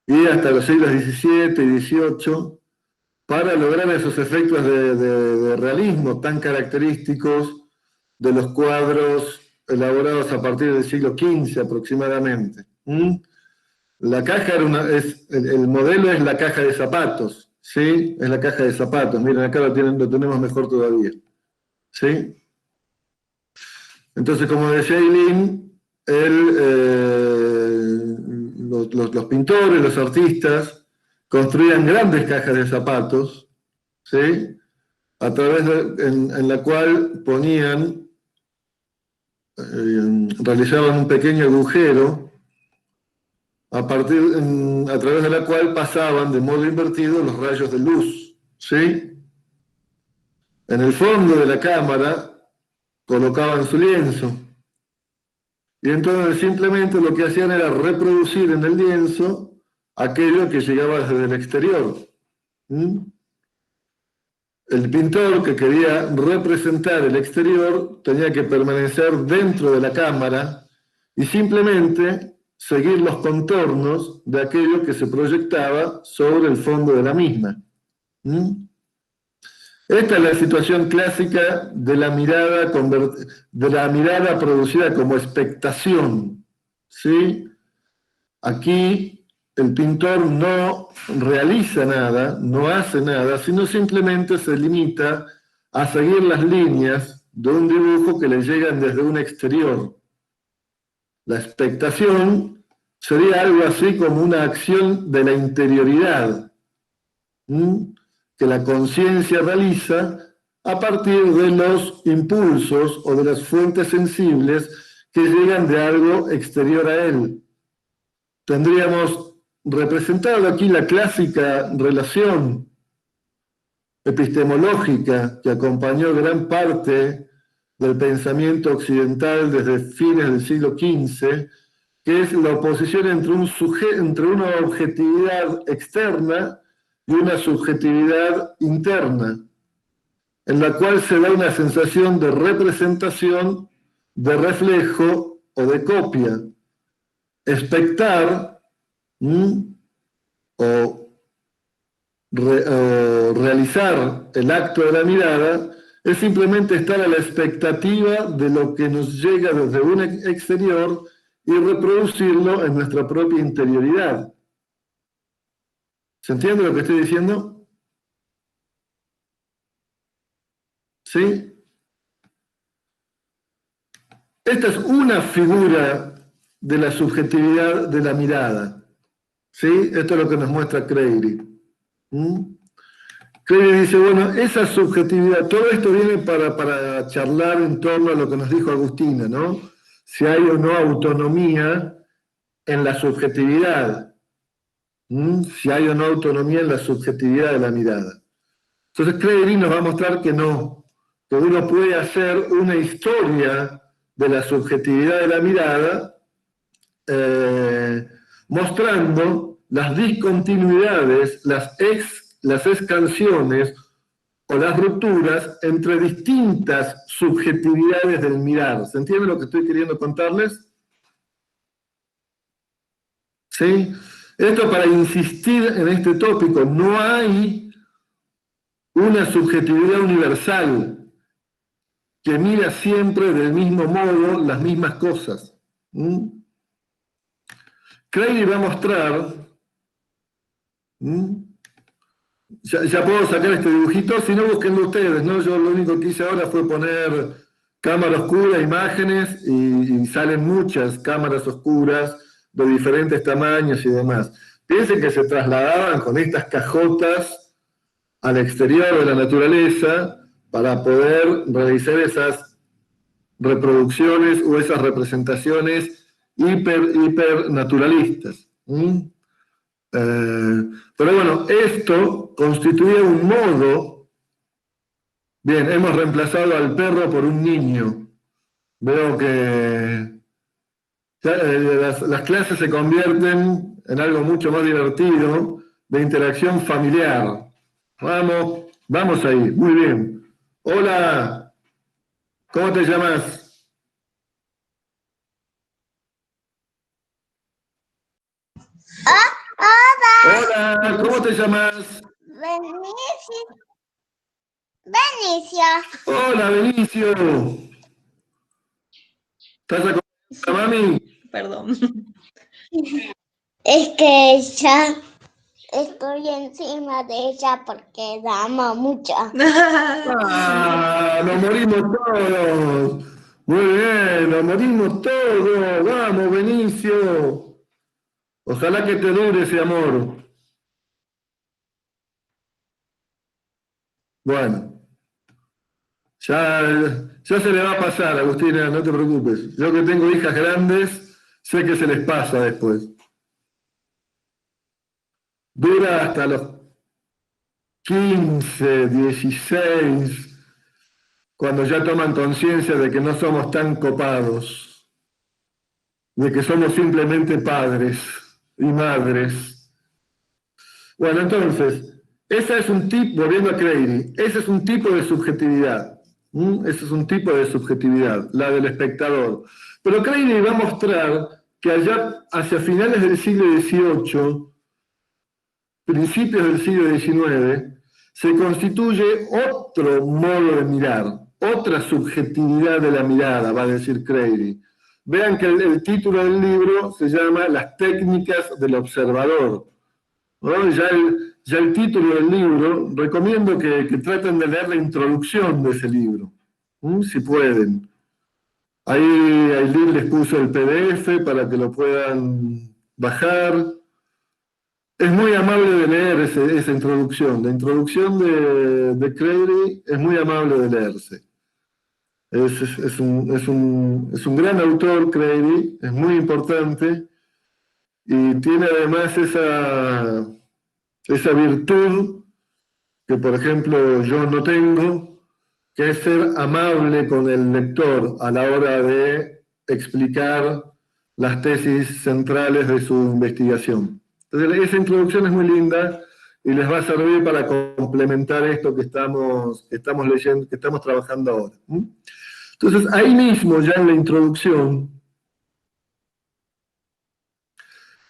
y hasta los siglos XVII y XVIII para lograr esos efectos de realismo tan característicos de los cuadros elaborados a partir del siglo XV aproximadamente. La caja el modelo es la caja de zapatos, ¿sí? Es la caja de zapatos. Miren, acá lo tenemos mejor todavía, ¿sí? Entonces, como decía Eileen, los pintores, los artistas, construían grandes cajas de zapatos, ¿sí? A través en la cual realizaban un pequeño agujero a través de la cual pasaban de modo invertido los rayos de luz, ¿sí? En el fondo de la cámara colocaban su lienzo, y entonces simplemente lo que hacían era reproducir en el lienzo aquello que llegaba desde el exterior. El pintor que quería representar el exterior tenía que permanecer dentro de la cámara y simplemente seguir los contornos de aquello que se proyectaba sobre el fondo de la misma. Esta es la situación clásica de la mirada producida como expectación, ¿sí? Aquí el pintor no realiza nada, no hace nada, sino simplemente se limita a seguir las líneas de un dibujo que le llegan desde un exterior. La expectación sería algo así como una acción de la interioridad, que la conciencia realiza a partir de los impulsos o de las fuentes sensibles que llegan de algo exterior a él. Tendríamos representado aquí la clásica relación epistemológica que acompañó gran parte del pensamiento occidental desde fines del siglo XV, que es la oposición entre una objetividad externa y una subjetividad interna, en la cual se da una sensación de representación, de reflejo o de copia. Expectar o realizar el acto de la mirada es simplemente estar a la expectativa de lo que nos llega desde un exterior y reproducirlo en nuestra propia interioridad. ¿Se entiende lo que estoy diciendo? ¿Sí? Esta es una figura de la subjetividad de la mirada. ¿Sí? Esto es lo que nos muestra Craigie. Craigie dice, bueno, esa subjetividad, todo esto viene para charlar en torno a lo que nos dijo Agustina, ¿no? Si hay o no autonomía en la subjetividad. Si hay o no autonomía en la subjetividad de la mirada. Entonces Craigie nos va a mostrar que no, que uno puede hacer una historia de la subjetividad de la mirada mostrando las discontinuidades, las escansiones o las rupturas entre distintas subjetividades del mirar. ¿Se entiende lo que estoy queriendo contarles? ¿Sí? Esto para insistir en este tópico. No hay una subjetividad universal que mira siempre del mismo modo las mismas cosas. Craigie va a mostrar, ya puedo sacar este dibujito, si no búsquenlo ustedes, ¿no? Yo lo único que hice ahora fue poner cámara oscura, imágenes, y salen muchas cámaras oscuras de diferentes tamaños y demás. Piensen que se trasladaban con estas cajotas al exterior de la naturaleza para poder realizar esas reproducciones o esas representaciones hipernaturalistas. Pero bueno, esto constituye un modo. Bien, hemos reemplazado al perro por un niño. Veo que las clases se convierten en algo mucho más divertido, de interacción familiar. Vamos ahí, muy bien. Hola, ¿cómo te llamas? Hola, ¿cómo te llamas? Benicio. Hola, Benicio. ¿Estás acompañando a mami? Perdón. Es que ya estoy encima de ella porque la amo mucho. ¡Ah! ¡Nos morimos todos! Muy bien, nos morimos todos. Vamos, Benicio. Ojalá que te dure ese amor. Bueno, ya se le va a pasar, Agustina, no te preocupes. Yo que tengo hijas grandes, sé que se les pasa después. Dura hasta los 15, 16, cuando ya toman conciencia de que no somos tan copados, de que somos simplemente padres y madres. Bueno, entonces, ese es un tipo, volviendo a Craigie, ese es un tipo de subjetividad. Ese es un tipo de subjetividad, la del espectador. Pero Craigie va a mostrar que allá hacia finales del siglo XVIII, principios del siglo XIX, se constituye otro modo de mirar, otra subjetividad de la mirada, va a decir Craigie. Vean que el título del libro se llama Las técnicas del observador, ¿no? Ya el título del libro, recomiendo que traten de leer la introducción de ese libro, si pueden. Ahí Aileen les puso el PDF para que lo puedan bajar. Es muy amable de leer esa introducción. La introducción de Craigie es muy amable de leerse. Es un gran autor, Craigie, es muy importante y tiene además esa virtud que, por ejemplo, yo no tengo, que es ser amable con el lector a la hora de explicar las tesis centrales de su investigación. Entonces, esa introducción es muy linda y les va a servir para complementar esto que estamos leyendo, que estamos trabajando ahora. Entonces, ahí mismo, ya en la introducción,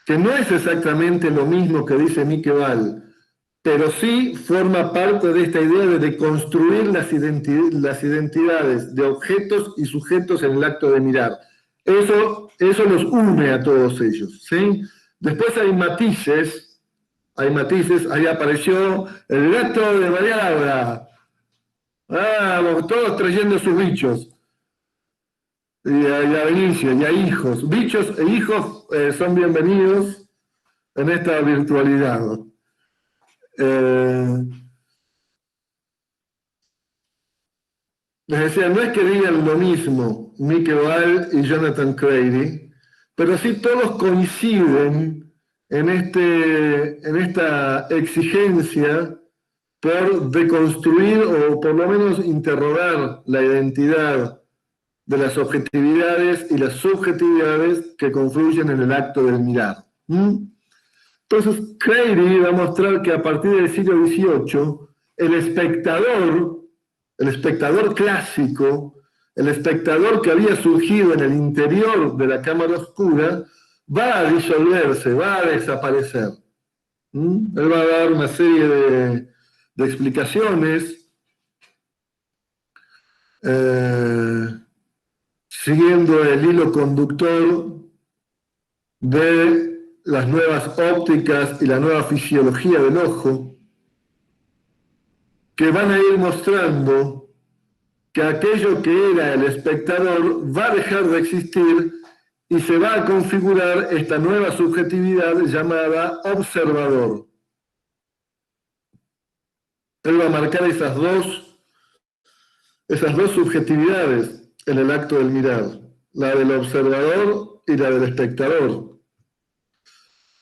que no es exactamente lo mismo que dice Miqueval, pero sí forma parte de esta idea de construir las identidades de objetos y sujetos en el acto de mirar. Eso los une a todos ellos, ¿sí? Después hay matices, ahí apareció el gato de María Laura. Todos trayendo sus bichos. Y a Benicio, y a hijos. Bichos e hijos son bienvenidos en esta virtualidad. Les decía, no es que digan lo mismo Miqueval y Jonathan Craigie, pero sí todos coinciden en esta exigencia por deconstruir o por lo menos interrogar la identidad de las objetividades y las subjetividades que confluyen en el acto del mirar. Entonces, Craigie va a mostrar que a partir del siglo XVIII, el espectador clásico, el espectador que había surgido en el interior de la cámara oscura, va a disolverse, va a desaparecer. Él va a dar una serie de explicaciones siguiendo el hilo conductor de las nuevas ópticas y la nueva fisiología del ojo, que van a ir mostrando que aquello que era el espectador va a dejar de existir y se va a configurar esta nueva subjetividad llamada observador. Él va a marcar esas dos subjetividades en el acto del mirar, la del observador y la del espectador.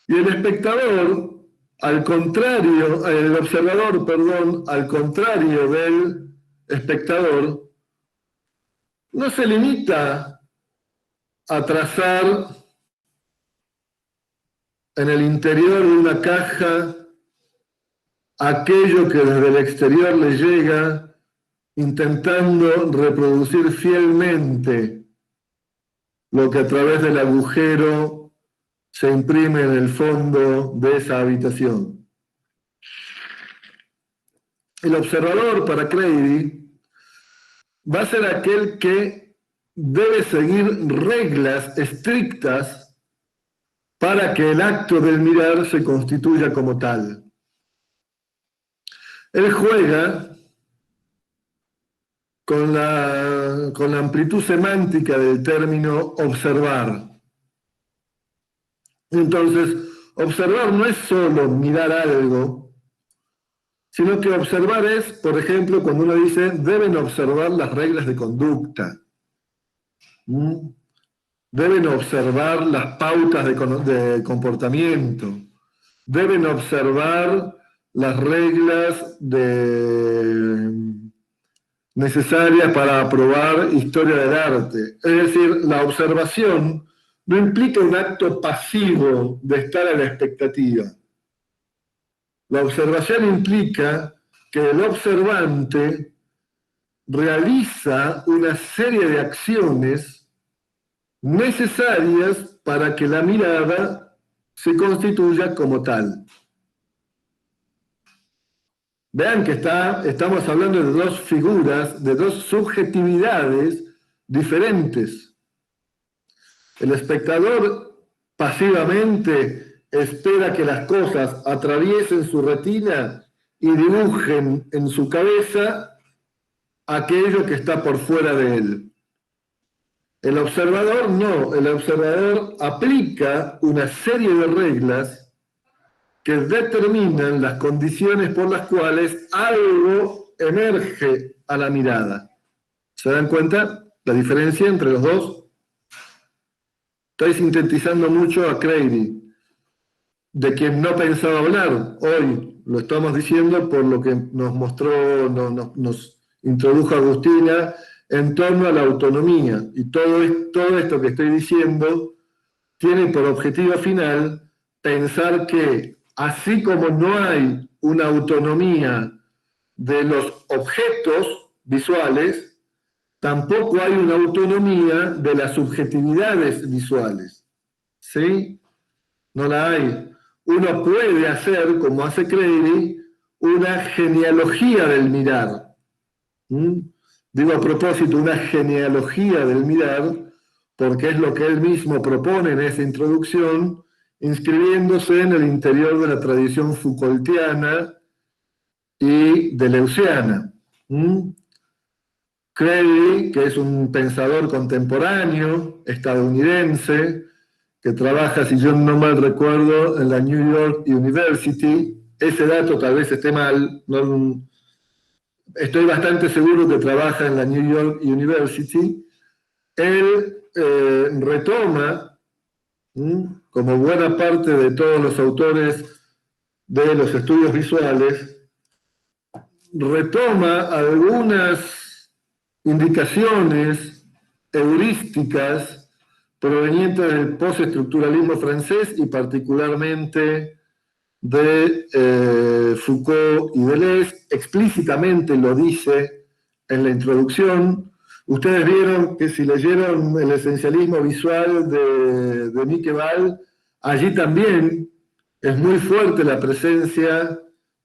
Y el espectador, al contrario, el observador, perdón, al contrario del espectador, no se limita a trazar en el interior de una caja aquello que desde el exterior le llega, intentando reproducir fielmente lo que a través del agujero se imprime en el fondo de esa habitación. El observador, para Craigie, va a ser aquel que debe seguir reglas estrictas para que el acto del mirar se constituya como tal. Él juega con la amplitud semántica del término observar. Entonces, observar no es solo mirar algo, sino que observar es, por ejemplo, cuando uno dice, deben observar las reglas de conducta. Deben observar las pautas de comportamiento. Deben observar las reglas necesarias para aprobar historia del arte. Es decir, la observación no implica un acto pasivo de estar a la expectativa. La observación implica que el observante realiza una serie de acciones necesarias para que la mirada se constituya como tal. Vean que estamos hablando de dos figuras, de dos subjetividades diferentes. El espectador pasivamente espera que las cosas atraviesen su retina y dibujen en su cabeza aquello que está por fuera de él. El observador no, el observador aplica una serie de reglas que determinan las condiciones por las cuales algo emerge a la mirada. ¿Se dan cuenta la diferencia entre los dos? Estoy sintetizando mucho a Craigie, de quien no pensaba hablar. Hoy lo estamos diciendo por lo que nos mostró, nos introdujo Agustina en torno a la autonomía. Y todo esto que estoy diciendo tiene por objetivo final pensar que así como no hay una autonomía de los objetos visuales, tampoco hay una autonomía de las subjetividades visuales. ¿Sí? No la hay. Uno puede hacer, como hace Craigie, una genealogía del mirar. Digo a propósito, una genealogía del mirar, porque es lo que él mismo propone en esa introducción, inscribiéndose en el interior de la tradición Foucaultiana y deleuziana. Craigie, que es un pensador contemporáneo, estadounidense, que trabaja, si yo no mal recuerdo, en la New York University. Ese dato tal vez esté mal, estoy bastante seguro que trabaja en la New York University. Él retoma, como buena parte de todos los autores de los estudios visuales, retoma algunas indicaciones heurísticas provenientes del postestructuralismo francés y particularmente de Foucault y Deleuze. Explícitamente lo dice en la introducción. Ustedes vieron que si leyeron El esencialismo visual de Miqueval, allí también es muy fuerte la presencia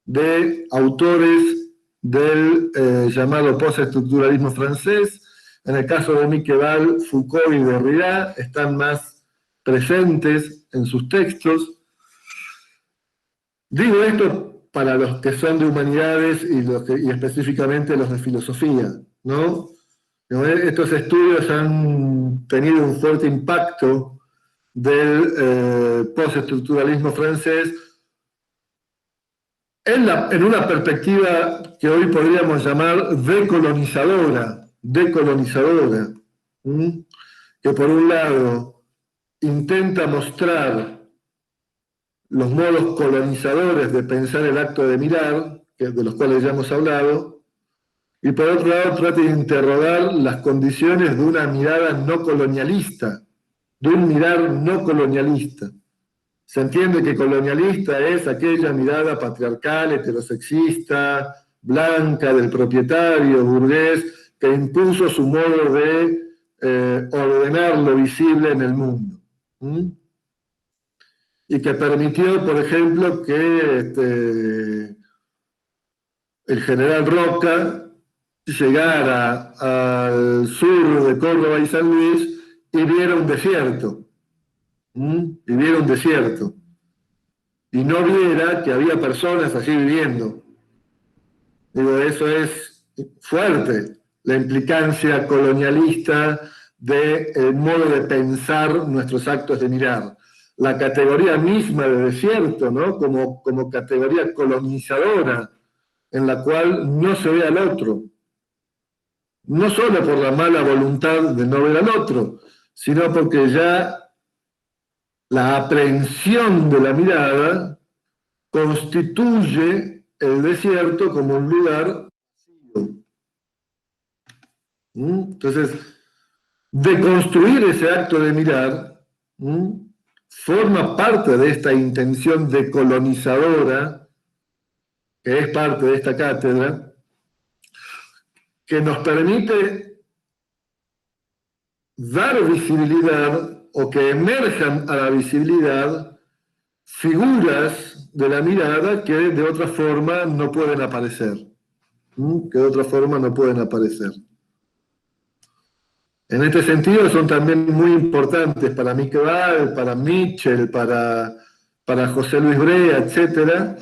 de autores del llamado postestructuralismo francés. En el caso de Miqueval, Foucault y Derrida están más presentes en sus textos. Digo esto para los que son de humanidades y específicamente los de filosofía, ¿no? Estos estudios han tenido un fuerte impacto del postestructuralismo francés en una perspectiva que hoy podríamos llamar decolonizadora, que por un lado intenta mostrar los modos colonizadores de pensar el acto de mirar, de los cuales ya hemos hablado, y por otro lado trata de interrogar las condiciones de una mirada no colonialista, de un mirar no colonialista. Se entiende que colonialista es aquella mirada patriarcal, heterosexista, blanca, del propietario, burgués, que impuso su modo de ordenar lo visible en el mundo. Y que permitió, por ejemplo, que el general Roca llegara al sur de Córdoba y San Luis y viera un desierto. Y no viera que había personas allí viviendo. Digo, eso es fuerte, la implicancia colonialista del modo de pensar nuestros actos de mirar. La categoría misma de desierto, ¿no? Como categoría colonizadora, en la cual no se ve al otro. No solo por la mala voluntad de no ver al otro, sino porque ya la aprehensión de la mirada constituye el desierto como un lugar vacío. Entonces, deconstruir ese acto de mirar forma parte de esta intención decolonizadora, que es parte de esta cátedra, que nos permite dar visibilidad o que emerjan a la visibilidad figuras de la mirada que de otra forma no pueden aparecer. Que de otra forma no pueden aparecer. En este sentido son también muy importantes para Miquel, para Mitchell, para José Luis Brea, etcétera,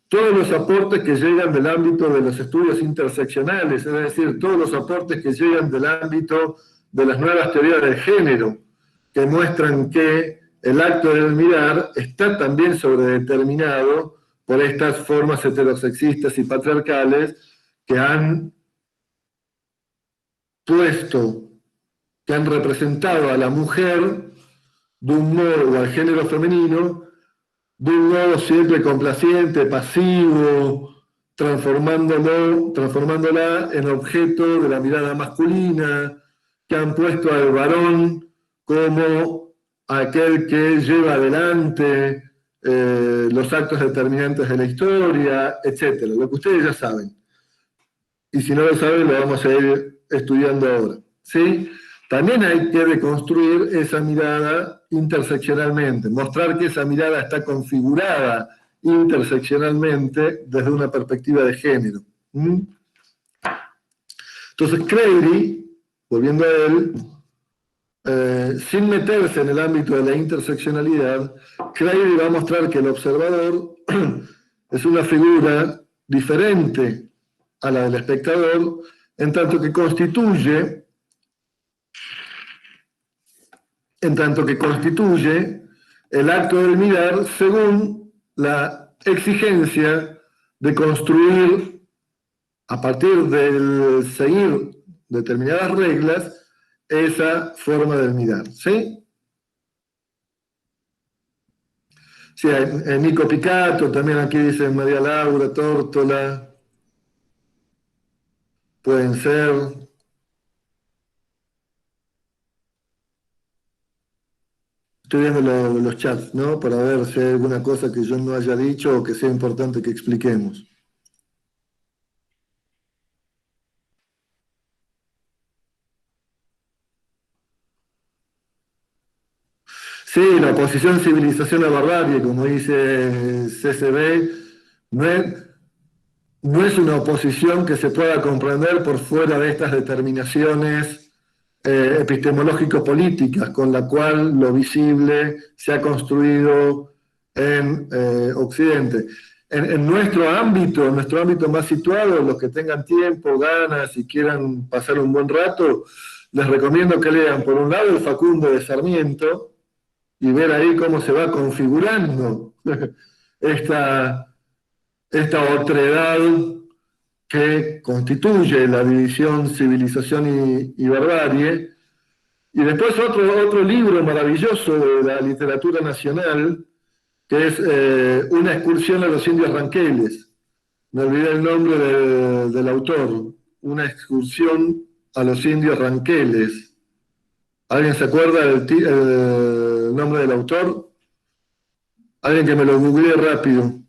todos los aportes que llegan del ámbito de los estudios interseccionales, es decir, todos los aportes que llegan del ámbito de las nuevas teorías del género, que muestran que el acto del mirar está también sobredeterminado por estas formas heterosexistas y patriarcales que han puesto, que han representado a la mujer de un modo, o al género femenino, de un modo siempre complaciente, pasivo, transformándola en objeto de la mirada masculina, que han puesto al varón como aquel que lleva adelante los actos determinantes de la historia, etc. Lo que ustedes ya saben. Y si no lo saben, lo vamos a ir estudiando ahora. ¿Sí? También hay que reconstruir esa mirada interseccionalmente, mostrar que esa mirada está configurada interseccionalmente desde una perspectiva de género. Entonces, Craigie, volviendo a él, sin meterse en el ámbito de la interseccionalidad, Craigie va a mostrar que el observador es una figura diferente a la del espectador, en tanto que constituye el acto del mirar según la exigencia de construir, a partir del seguir determinadas reglas, esa forma del mirar. ¿Sí? Sí, en Nico Picato, también aquí dice María Laura, Tórtola, pueden ser. Estoy viendo los chats, ¿no? Para ver si hay alguna cosa que yo no haya dicho o que sea importante que expliquemos. Sí, la oposición civilización a barbarie, como dice CCB, no es una oposición que se pueda comprender por fuera de estas determinaciones epistemológico-políticas, con la cual lo visible se ha construido en Occidente. En nuestro ámbito más situado, los que tengan tiempo, ganas y quieran pasar un buen rato, les recomiendo que lean, por un lado, el Facundo de Sarmiento, y ver ahí cómo se va configurando esta otredad que constituye la división civilización y barbarie. Y después otro libro maravilloso de la literatura nacional, que es Una excursión a los indios ranqueles. Me olvidé el nombre del autor. Una excursión a los indios ranqueles. ¿Alguien se acuerda el nombre del autor? Alguien que me lo googlee rápido.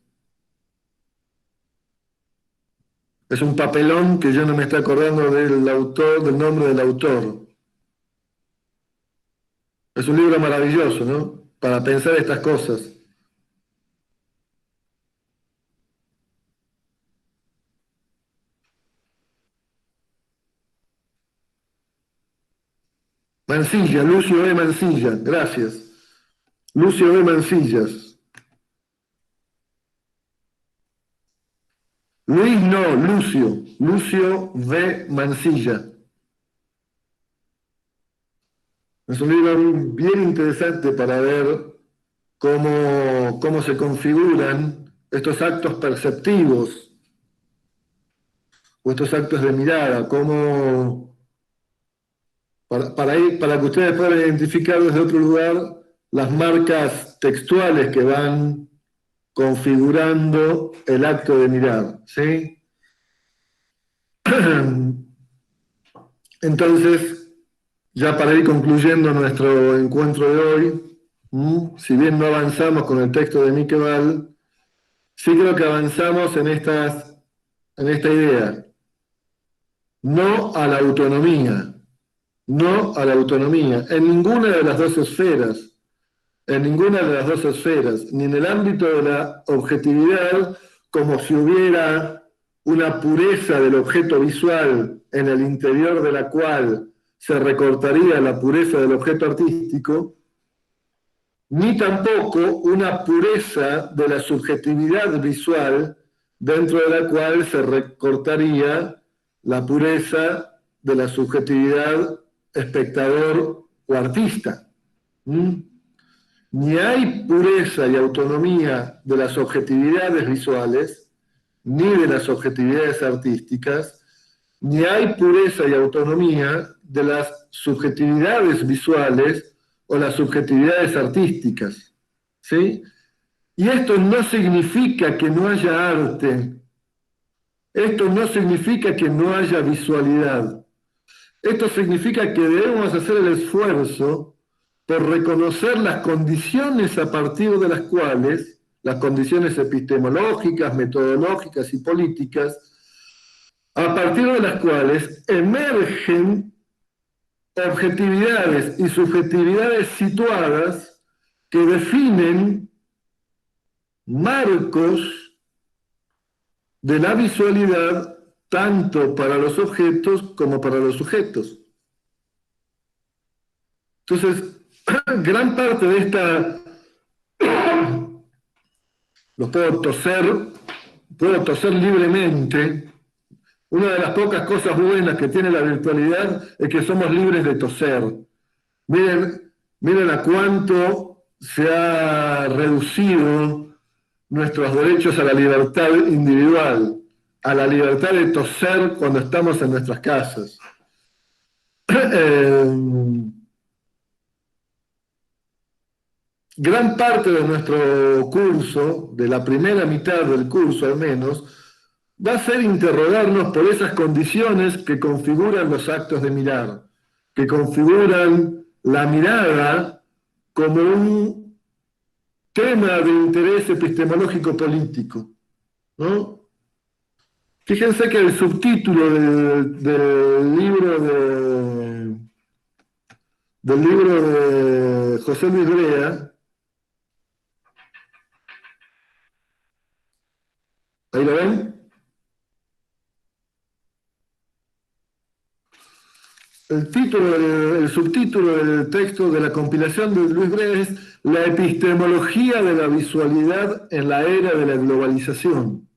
Es un papelón que yo no me estoy acordando del autor, del nombre del autor. Es un libro maravilloso, ¿no? Para pensar estas cosas. Mansilla, Lucio B. Mansilla, gracias. Lucio B. Mancillas. Luis no, Lucio. Lucio B. Mansilla. Es un libro bien interesante para ver cómo se configuran estos actos perceptivos o estos actos de mirada, para que ustedes puedan identificar desde otro lugar las marcas textuales que van configurando el acto de mirar, ¿sí? Entonces, ya para ir concluyendo nuestro encuentro de hoy, si bien no avanzamos con el texto de Miqueval, sí creo que avanzamos en esta idea. No a la autonomía, no a la autonomía, en ninguna de las dos esferas, ni en el ámbito de la objetividad, como si hubiera una pureza del objeto visual en el interior de la cual se recortaría la pureza del objeto artístico, ni tampoco una pureza de la subjetividad visual dentro de la cual se recortaría la pureza de la subjetividad espectador o artista. Ni hay pureza y autonomía de las objetividades visuales, ni de las objetividades artísticas, ni hay pureza y autonomía de las subjetividades visuales o las subjetividades artísticas, ¿sí? Y esto no significa que no haya arte, esto no significa que no haya visualidad, esto significa que debemos hacer el esfuerzo por reconocer las condiciones a partir de las cuales, las condiciones epistemológicas, metodológicas y políticas, a partir de las cuales emergen objetividades y subjetividades situadas que definen marcos de la visualidad tanto para los objetos como para los sujetos. Entonces, gran parte de esta... Los puedo toser libremente. Una de las pocas cosas buenas que tiene la virtualidad es que somos libres de toser. Miren a cuánto se ha reducido nuestros derechos a la libertad individual, a la libertad de toser cuando estamos en nuestras casas. Gran parte de nuestro curso, de la primera mitad del curso al menos, va a ser interrogarnos por esas condiciones que configuran los actos de mirar, que configuran la mirada como un tema de interés epistemológico político, ¿no? Fíjense que el subtítulo del libro de José Luis Brea, ¿ahí lo ven? El subtítulo del texto de la compilación de Luis Brea es La epistemología de la visualidad en la era de la globalización,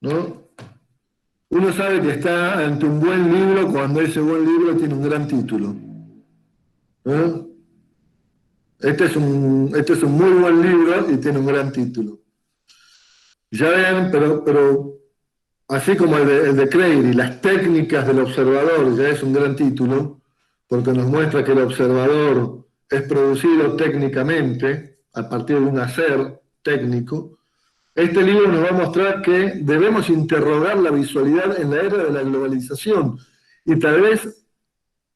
¿no? Uno sabe que está ante un buen libro cuando ese buen libro tiene un gran título, ¿no? Este es un muy buen libro y tiene un gran título. Ya ven, pero así como el de Craigie, las técnicas del observador, ya es un gran título, porque nos muestra que el observador es producido técnicamente, a partir de un hacer técnico. Este libro nos va a mostrar que debemos interrogar la visualidad en la era de la globalización, y tal vez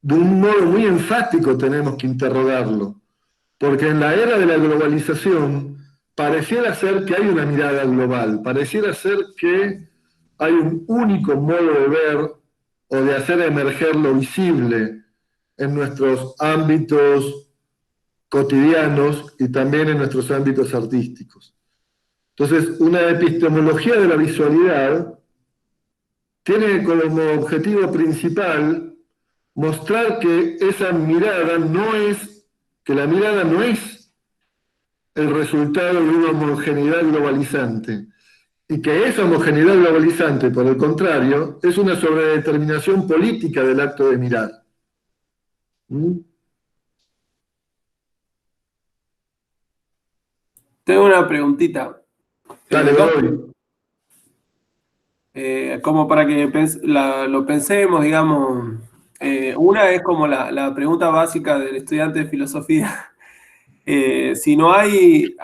de un modo muy enfático tenemos que interrogarlo, porque en la era de la globalización pareciera ser que hay una mirada global, pareciera ser que hay un único modo de ver o de hacer emerger lo visible en nuestros ámbitos cotidianos y también en nuestros ámbitos artísticos. Entonces, una epistemología de la visualidad tiene como objetivo principal mostrar que esa mirada que la mirada no es el resultado de una homogeneidad globalizante, y que esa homogeneidad globalizante, por el contrario, es una sobredeterminación política del acto de mirar. ¿Mm? Tengo una preguntita. Dale, Godoy. Como para que lo pensemos, digamos. Una es como la pregunta básica del estudiante de filosofía. Si no hay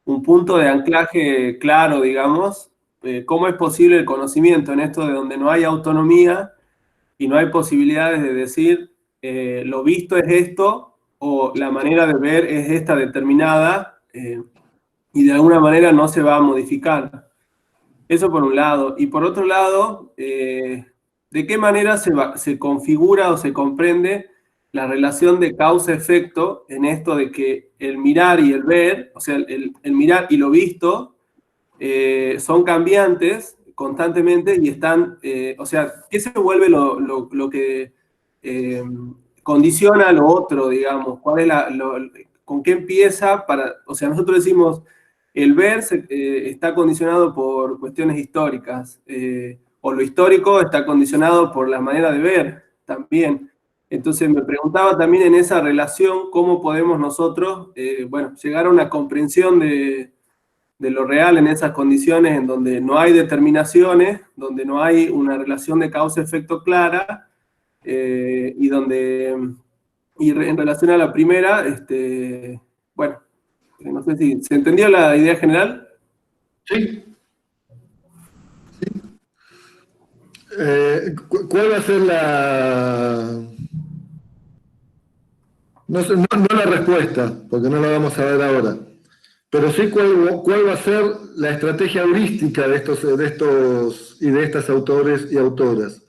un punto de anclaje claro, digamos, ¿cómo es posible el conocimiento en esto de donde no hay autonomía y no hay posibilidades de decir lo visto es esto o la manera de ver es esta determinada y de alguna manera no se va a modificar? Eso por un lado. Y por otro lado, ¿de qué manera se configura o se comprende la relación de causa-efecto en esto de que el mirar y el ver, o sea, el mirar y lo visto, son cambiantes constantemente y están, o sea, ¿qué se vuelve lo que condiciona lo otro, digamos? ¿Cuál es con qué empieza para, o sea, nosotros decimos, el ver está condicionado por cuestiones históricas, o lo histórico está condicionado por la manera de ver también. Entonces me preguntaba también en esa relación cómo podemos nosotros, bueno, llegar a una comprensión de lo real en esas condiciones en donde no hay determinaciones, donde no hay una relación de causa-efecto clara, y donde, en relación a la primera, bueno, no sé si se entendió la idea general. Sí. ¿Cuál va a ser no la respuesta, porque no la vamos a ver ahora, pero sí cuál va a ser la estrategia heurística de estos y de estas autores y autoras?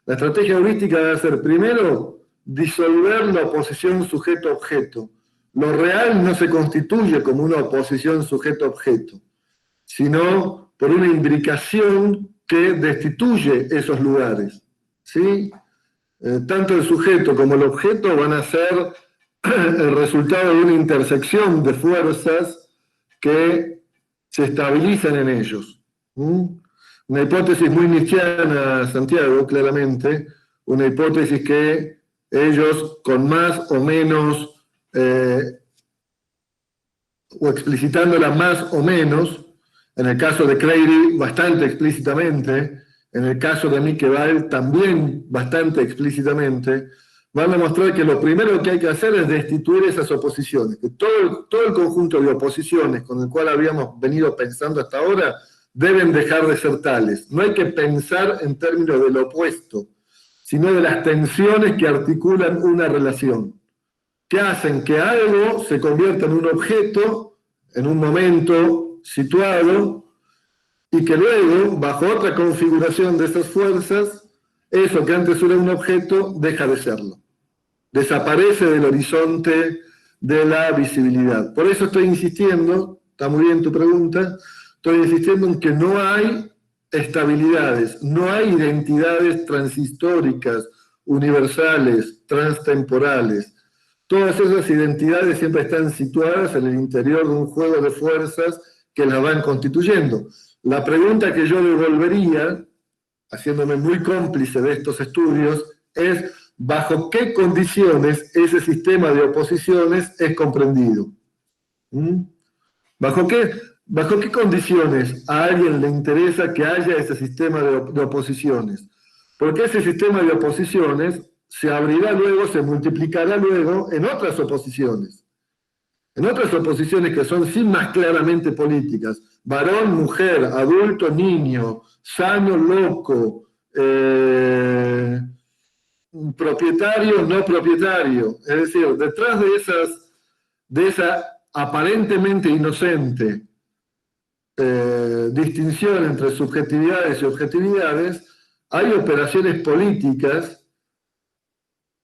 La estrategia heurística va a ser, primero, disolver la oposición sujeto-objeto. Lo real no se constituye como una oposición sujeto-objeto, sino por una imbricación que destituye esos lugares, ¿sí? Tanto el sujeto como el objeto van a ser el resultado de una intersección de fuerzas que se estabilizan en ellos. Una hipótesis muy nietzscheana, Santiago, claramente, una hipótesis que ellos con más o menos, o explicitándola más o menos, en el caso de Craigie bastante explícitamente, en el caso de Mickeval también bastante explícitamente, van a mostrar que lo primero que hay que hacer es destituir esas oposiciones, que todo el conjunto de oposiciones con el cual habíamos venido pensando hasta ahora deben dejar de ser tales. No hay que pensar en términos del opuesto, sino de las tensiones que articulan una relación, que hacen que algo se convierta en un objeto, en un momento situado, y que luego, bajo otra configuración de esas fuerzas, eso que antes era un objeto deja de serlo. Desaparece del horizonte de la visibilidad. Por eso estoy insistiendo, está muy bien tu pregunta, estoy insistiendo en que no hay estabilidades, no hay identidades transhistóricas, universales, transtemporales. Todas esas identidades siempre están situadas en el interior de un juego de fuerzas que las van constituyendo. La pregunta que yo devolvería, haciéndome muy cómplice de estos estudios, es ¿bajo qué condiciones ese sistema de oposiciones es comprendido? ¿Bajo qué condiciones a alguien le interesa que haya ese sistema de oposiciones? Porque ese sistema de oposiciones se abrirá luego, se multiplicará luego en otras oposiciones. En otras oposiciones que son sí más claramente políticas. Varón, mujer, adulto, niño, sano, loco, propietario, no propietario. Es decir, detrás de esa aparentemente inocente distinción entre subjetividades y objetividades, hay operaciones políticas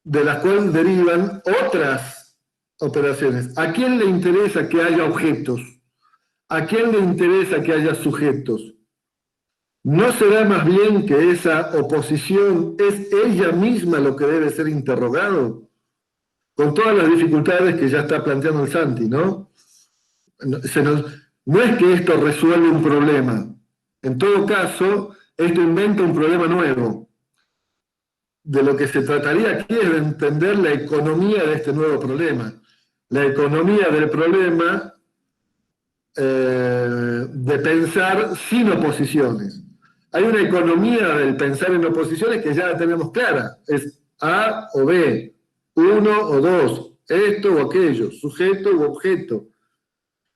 de las cuales derivan otras operaciones. ¿A quién le interesa que haya objetos? ¿A quién le interesa que haya sujetos? ¿No será más bien que esa oposición es ella misma lo que debe ser interrogado? Con todas las dificultades que ya está planteando el Santi, ¿no? No es que esto resuelve un problema. En todo caso, esto inventa un problema nuevo. de lo que se trataría aquí es de entender la economía de este nuevo problema. La economía del problema de pensar sin oposiciones. Hay una economía del pensar en oposiciones que ya la tenemos clara. Es A o B, uno o dos, esto o aquello, sujeto u objeto.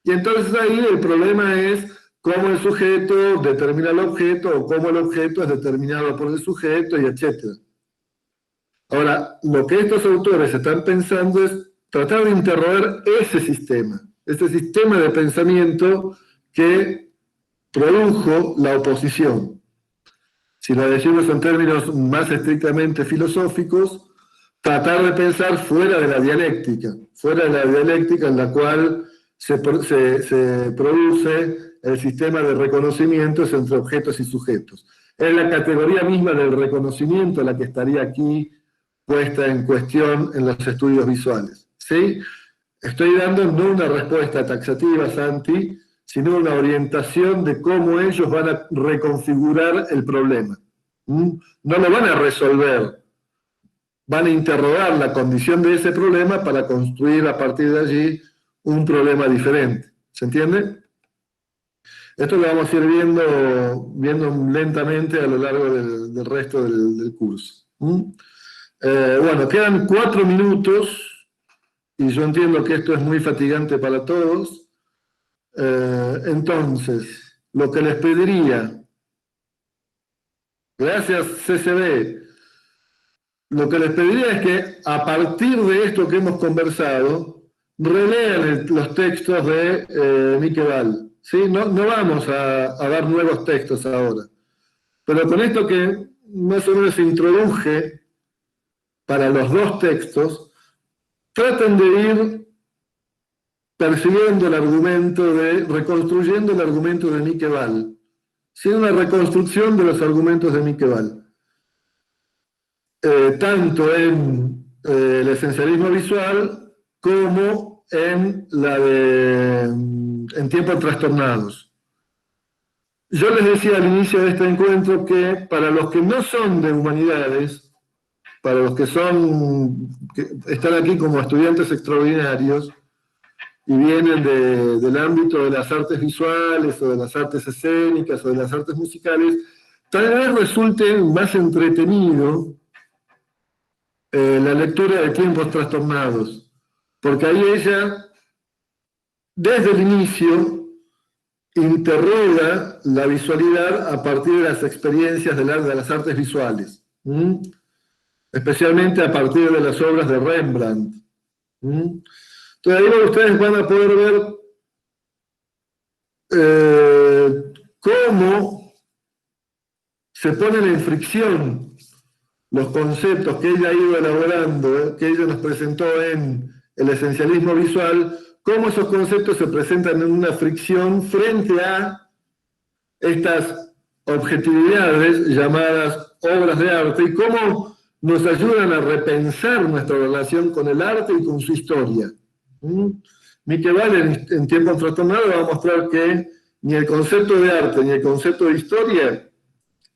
Y entonces ahí el problema es cómo el sujeto determina el objeto o cómo el objeto es determinado por el sujeto, y etc. Ahora, lo que estos autores están pensando es tratar de interrogar ese sistema de pensamiento que produjo la oposición. Si lo decimos en términos más estrictamente filosóficos, tratar de pensar fuera de la dialéctica en la cual se produce el sistema de reconocimientos entre objetos y sujetos. Es la categoría misma del reconocimiento la que estaría aquí puesta en cuestión en los estudios visuales. ¿Sí? Estoy dando no una respuesta taxativa, Santi, sino una orientación de cómo ellos van a reconfigurar el problema. No lo van a resolver, van a interrogar la condición de ese problema para construir a partir de allí un problema diferente. ¿Se entiende? Esto lo vamos a ir viendo lentamente a lo largo del resto del curso. Bueno, quedan 4 minutos. Y yo entiendo que esto es muy fatigante para todos. Entonces, lo que les pediría, gracias CCB, lo que les pediría es que a partir de esto que hemos conversado, relean los textos de Miqueval. ¿Sí? No vamos a dar nuevos textos ahora. Pero con esto que más o menos introduje para los 2 textos, traten de ir persiguiendo el argumento reconstruyendo el argumento de Miqueval. Sí, una reconstrucción de los argumentos de Miqueval. Tanto en el esencialismo visual como en tiempos trastornados. Yo les decía al inicio de este encuentro que para los que no son de humanidades, para los que están aquí como estudiantes extraordinarios y vienen del ámbito de las artes visuales o de las artes escénicas o de las artes musicales, tal vez resulte más entretenido la lectura de Tiempos Trastornados, porque ahí ella, desde el inicio, interroga la visualidad a partir de las experiencias de las artes visuales. Especialmente a partir de las obras de Rembrandt. Entonces ahí ustedes van a poder ver cómo se ponen en fricción los conceptos que ella ha ido elaborando, que ella nos presentó en el esencialismo visual, cómo esos conceptos se presentan en una fricción frente a estas objetividades llamadas obras de arte, y cómo nos ayudan a repensar nuestra relación con el arte y con su historia. Miqueval en Tiempos Trastornados va a mostrar que ni el concepto de arte ni el concepto de historia,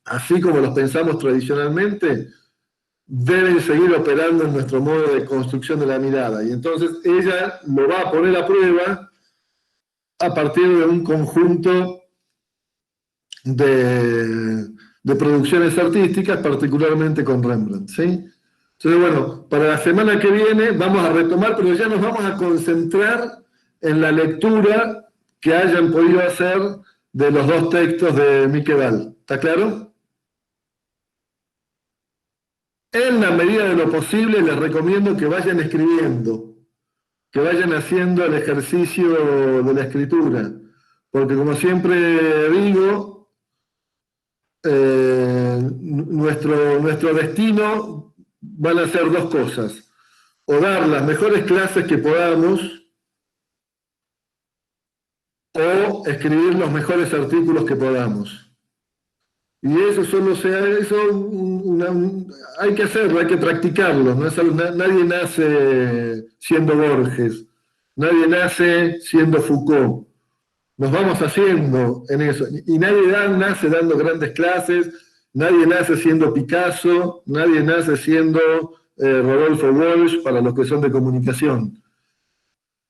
así como los pensamos tradicionalmente, deben seguir operando en nuestro modo de construcción de la mirada. Y entonces ella lo va a poner a prueba a partir de un conjunto de producciones artísticas, particularmente con Rembrandt, ¿sí? Entonces, bueno, para la semana que viene vamos a retomar, pero ya nos vamos a concentrar en la lectura que hayan podido hacer de los 2 textos de Miqueval. ¿Está claro? En la medida de lo posible les recomiendo que vayan escribiendo, que vayan haciendo el ejercicio de la escritura, porque como siempre digo, nuestro destino van a ser 2 cosas: o dar las mejores clases que podamos, o escribir los mejores artículos que podamos. Y eso hay que hacerlo, hay que practicarlo. ¿No? Nadie nace siendo Borges, nadie nace siendo Foucault. Nos vamos haciendo en eso. Y nadie nace dando grandes clases, Nadie nace siendo Picasso, nadie nace siendo Rodolfo Walsh para los que son de comunicación.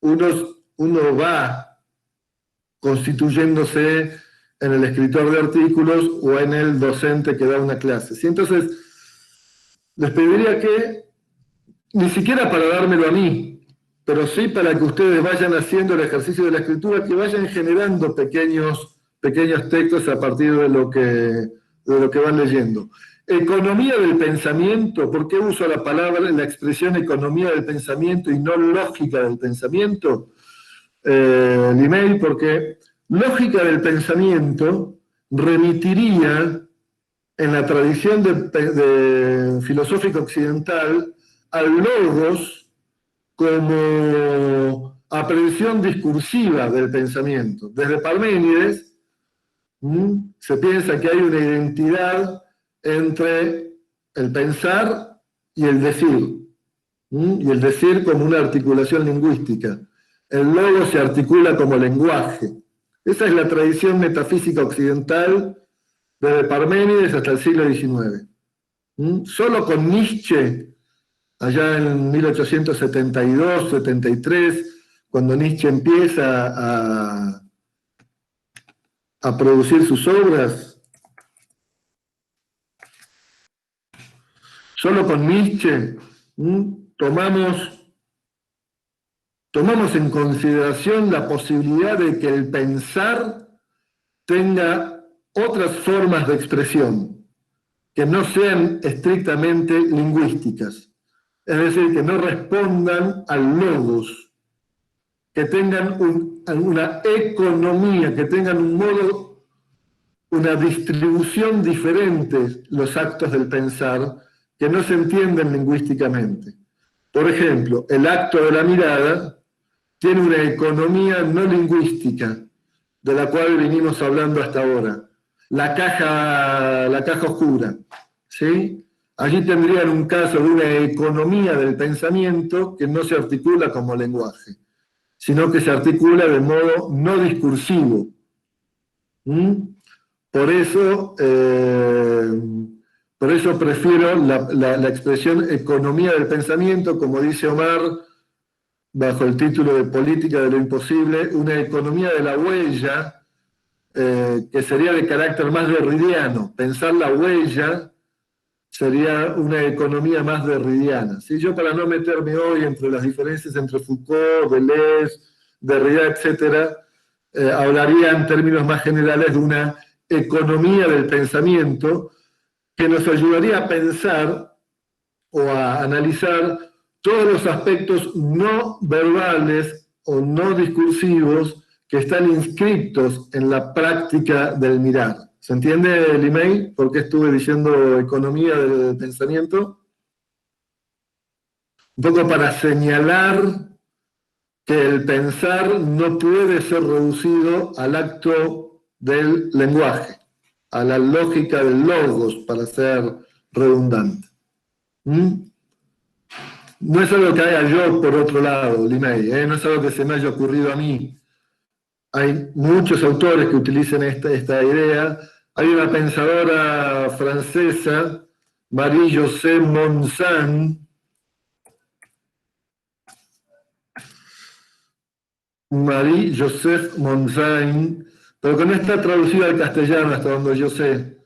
Uno va constituyéndose en el escritor de artículos o en el docente que da una clase. ¿Sí? Entonces, les pediría que, ni siquiera para dármelo a mí, pero sí para que ustedes vayan haciendo el ejercicio de la escritura, que vayan generando pequeños textos a partir de lo que van leyendo. Economía del pensamiento, ¿por qué uso la expresión economía del pensamiento y no lógica del pensamiento? Limay, porque lógica del pensamiento remitiría en la tradición filosófica occidental al logos como aprehensión discursiva del pensamiento. Desde Parménides se piensa que hay una identidad entre el pensar y el decir, y el decir como una articulación lingüística. El logos se articula como lenguaje. Esa es la tradición metafísica occidental desde Parménides hasta el siglo XIX. Solo con Nietzsche, allá en 1872-73, cuando Nietzsche empieza a producir sus obras, solo con Nietzsche tomamos en consideración la posibilidad de que el pensar tenga otras formas de expresión, que no sean estrictamente lingüísticas, es decir, que no respondan al logos, que tengan una economía, que tengan un modo, una distribución diferente los actos del pensar, que no se entienden lingüísticamente. Por ejemplo, el acto de la mirada tiene una economía no lingüística, de la cual venimos hablando hasta ahora. La caja oscura, ¿sí? Allí tendrían un caso de una economía del pensamiento que no se articula como lenguaje, sino que se articula de modo no discursivo. Por eso prefiero la expresión economía del pensamiento, como dice Omar, bajo el título de Política de lo Imposible, una economía de la huella, que sería de carácter más derridiano. Pensar la huella sería una economía más derridiana. ¿Sí? Yo, para no meterme hoy entre las diferencias entre Foucault, Deleuze, Derrida, etc., hablaría en términos más generales de una economía del pensamiento que nos ayudaría a pensar o a analizar todos los aspectos no verbales o no discursivos que están inscritos en la práctica del mirar. ¿Se entiende, Limay, por qué estuve diciendo economía del pensamiento? Un poco para señalar que el pensar no puede ser reducido al acto del lenguaje, a la lógica del logos, para ser redundante. No es algo que haga yo por otro lado, Limay, no es algo que se me haya ocurrido a mí. Hay muchos autores que utilizan esta idea. Hay una pensadora francesa, Marie-Joseph Montaigne, pero que no está traducida al castellano hasta donde yo sé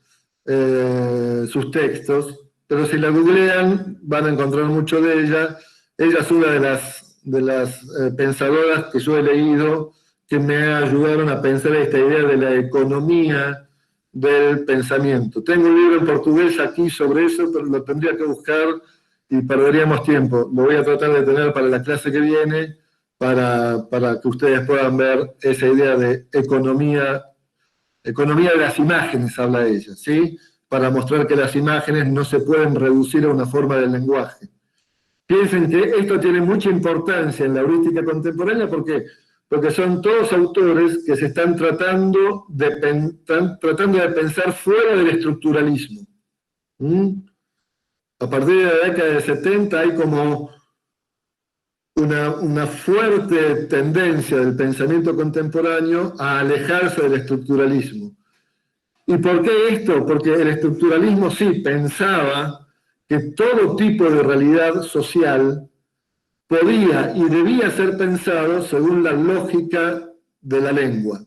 sus textos, pero si la googlean van a encontrar mucho de ella. Ella es una de las pensadoras que yo he leído que me ayudaron a pensar esta idea de la economía del pensamiento. Tengo un libro en portugués aquí sobre eso, pero lo tendría que buscar y perderíamos tiempo. Lo voy a tratar de tener para la clase que viene, para que ustedes puedan ver esa idea de economía de las imágenes, habla ella, ¿sí? Para mostrar que las imágenes no se pueden reducir a una forma del lenguaje. Piensen que esto tiene mucha importancia en la heurística contemporánea porque son todos autores que se están tratando de pensar fuera del estructuralismo. A partir de la década de 70 hay como una fuerte tendencia del pensamiento contemporáneo a alejarse del estructuralismo. ¿Y por qué esto? Porque el estructuralismo sí pensaba que todo tipo de realidad social podía y debía ser pensado según la lógica de la lengua.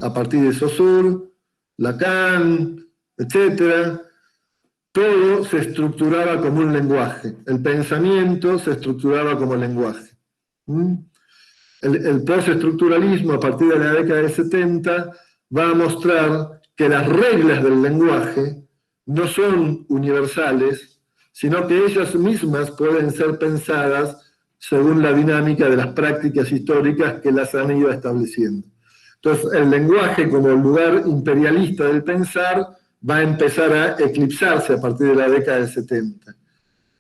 A partir de Saussure, Lacan, etc., todo se estructuraba como un lenguaje. El pensamiento se estructuraba como lenguaje. El postestructuralismo, a partir de la década de 70, va a mostrar que las reglas del lenguaje no son universales, sino que ellas mismas pueden ser pensadas según la dinámica de las prácticas históricas que las han ido estableciendo. Entonces, el lenguaje como lugar imperialista del pensar va a empezar a eclipsarse a partir de la década del 70.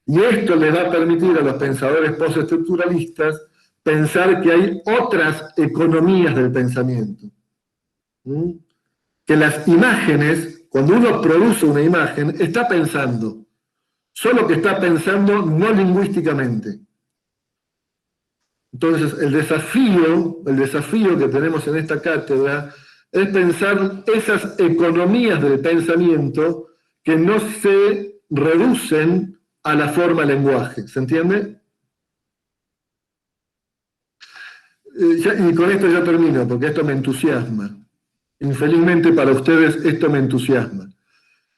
Y esto les va a permitir a los pensadores postestructuralistas pensar que hay otras economías del pensamiento. Que las imágenes, cuando uno produce una imagen, está pensando, solo que está pensando no lingüísticamente. Entonces, el desafío que tenemos en esta cátedra es pensar esas economías del pensamiento que no se reducen a la forma lenguaje. ¿Se entiende? Y con esto ya termino, porque esto me entusiasma. Infelizmente para ustedes esto me entusiasma.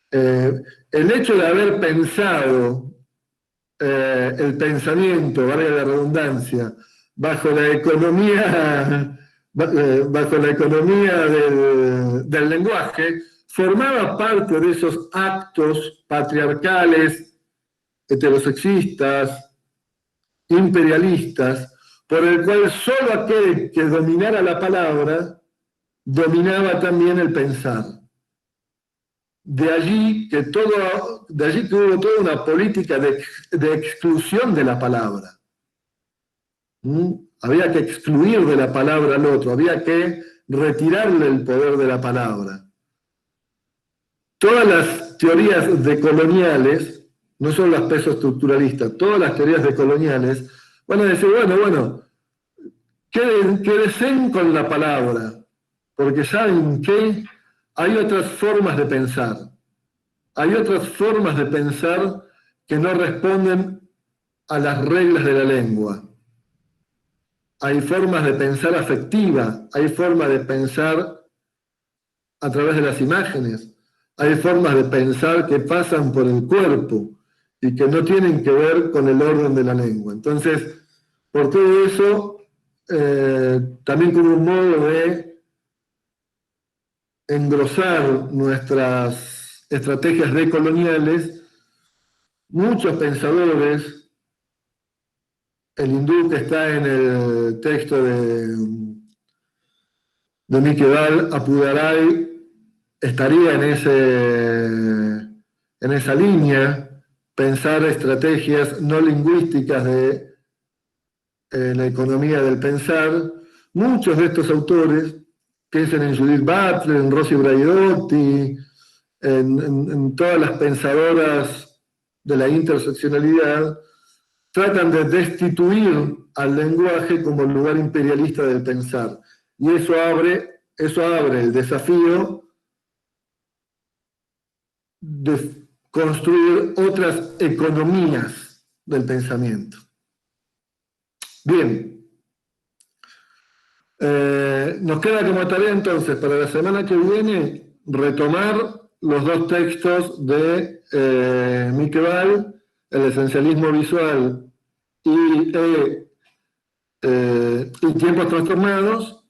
El hecho de haber pensado el pensamiento, valga la redundancia, bajo la economía del lenguaje, formaba parte de esos actos patriarcales, heterosexistas, imperialistas, por el cual solo aquel que dominara la palabra dominaba también el pensar. De allí que hubo toda una política de exclusión de la palabra. Había que excluir de la palabra al otro, había que retirarle el poder de la palabra. Todas las teorías decoloniales, no solo las pesoestructuralistas, todas las teorías decoloniales van a decir, bueno, quédense con la palabra, porque saben que hay otras formas de pensar. Hay otras formas de pensar que no responden a las reglas de la lengua. Hay formas de pensar afectiva, hay formas de pensar a través de las imágenes, hay formas de pensar que pasan por el cuerpo y que no tienen que ver con el orden de la lengua. Entonces, por todo eso, también como un modo de engrosar nuestras estrategias decoloniales, muchos pensadores, el hindú que está en el texto de Mikeval Apudaray estaría en esa línea, pensar estrategias no lingüísticas de la economía del pensar. Muchos de estos autores, piensen en Judith Butler, en Rosy Braidotti, en todas las pensadoras de la interseccionalidad, tratan de destituir al lenguaje como lugar imperialista del pensar. Y eso abre el desafío de construir otras economías del pensamiento. Bien. Nos queda como tarea entonces para la semana que viene retomar los dos textos de Mikeval, el esencialismo visual y tiempos trastornados,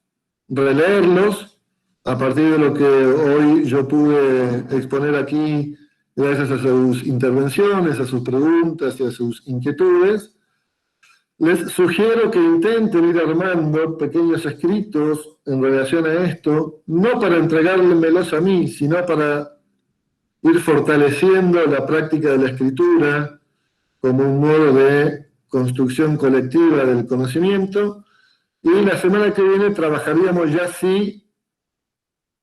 releerlos a partir de lo que hoy yo pude exponer aquí gracias a sus intervenciones, a sus preguntas y a sus inquietudes. Les sugiero que intenten ir armando pequeños escritos en relación a esto, no para entregármelos a mí, sino para ir fortaleciendo la práctica de la escritura como un modo de construcción colectiva del conocimiento. Y la semana que viene trabajaríamos ya sí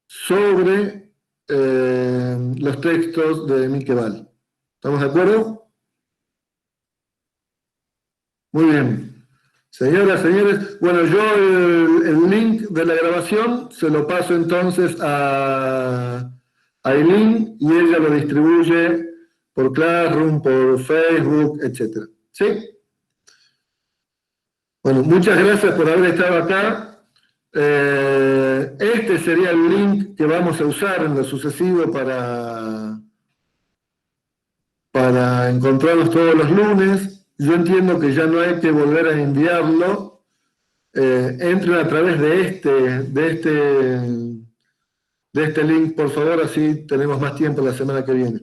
sobre los textos de Mikeval. ¿Estamos de acuerdo? Muy bien. Señoras, señores, bueno, yo el link de la grabación se lo paso entonces a Aileen y ella lo distribuye por Classroom, por Facebook, etc. ¿Sí? Bueno, muchas gracias por haber estado acá. Este sería el link que vamos a usar en lo sucesivo para encontrarnos todos los lunes. Yo entiendo que ya no hay que volver a enviarlo. Entren a través de este link, por favor, así tenemos más tiempo la semana que viene.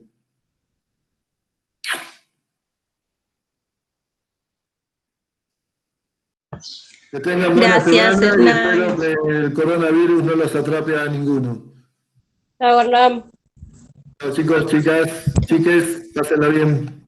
Que tengan buena Gracias, semana y Hernán. espero que el coronavirus no los atrape a ninguno. Chao, Hernán. Chicos, chicas, chiques, pásenla bien.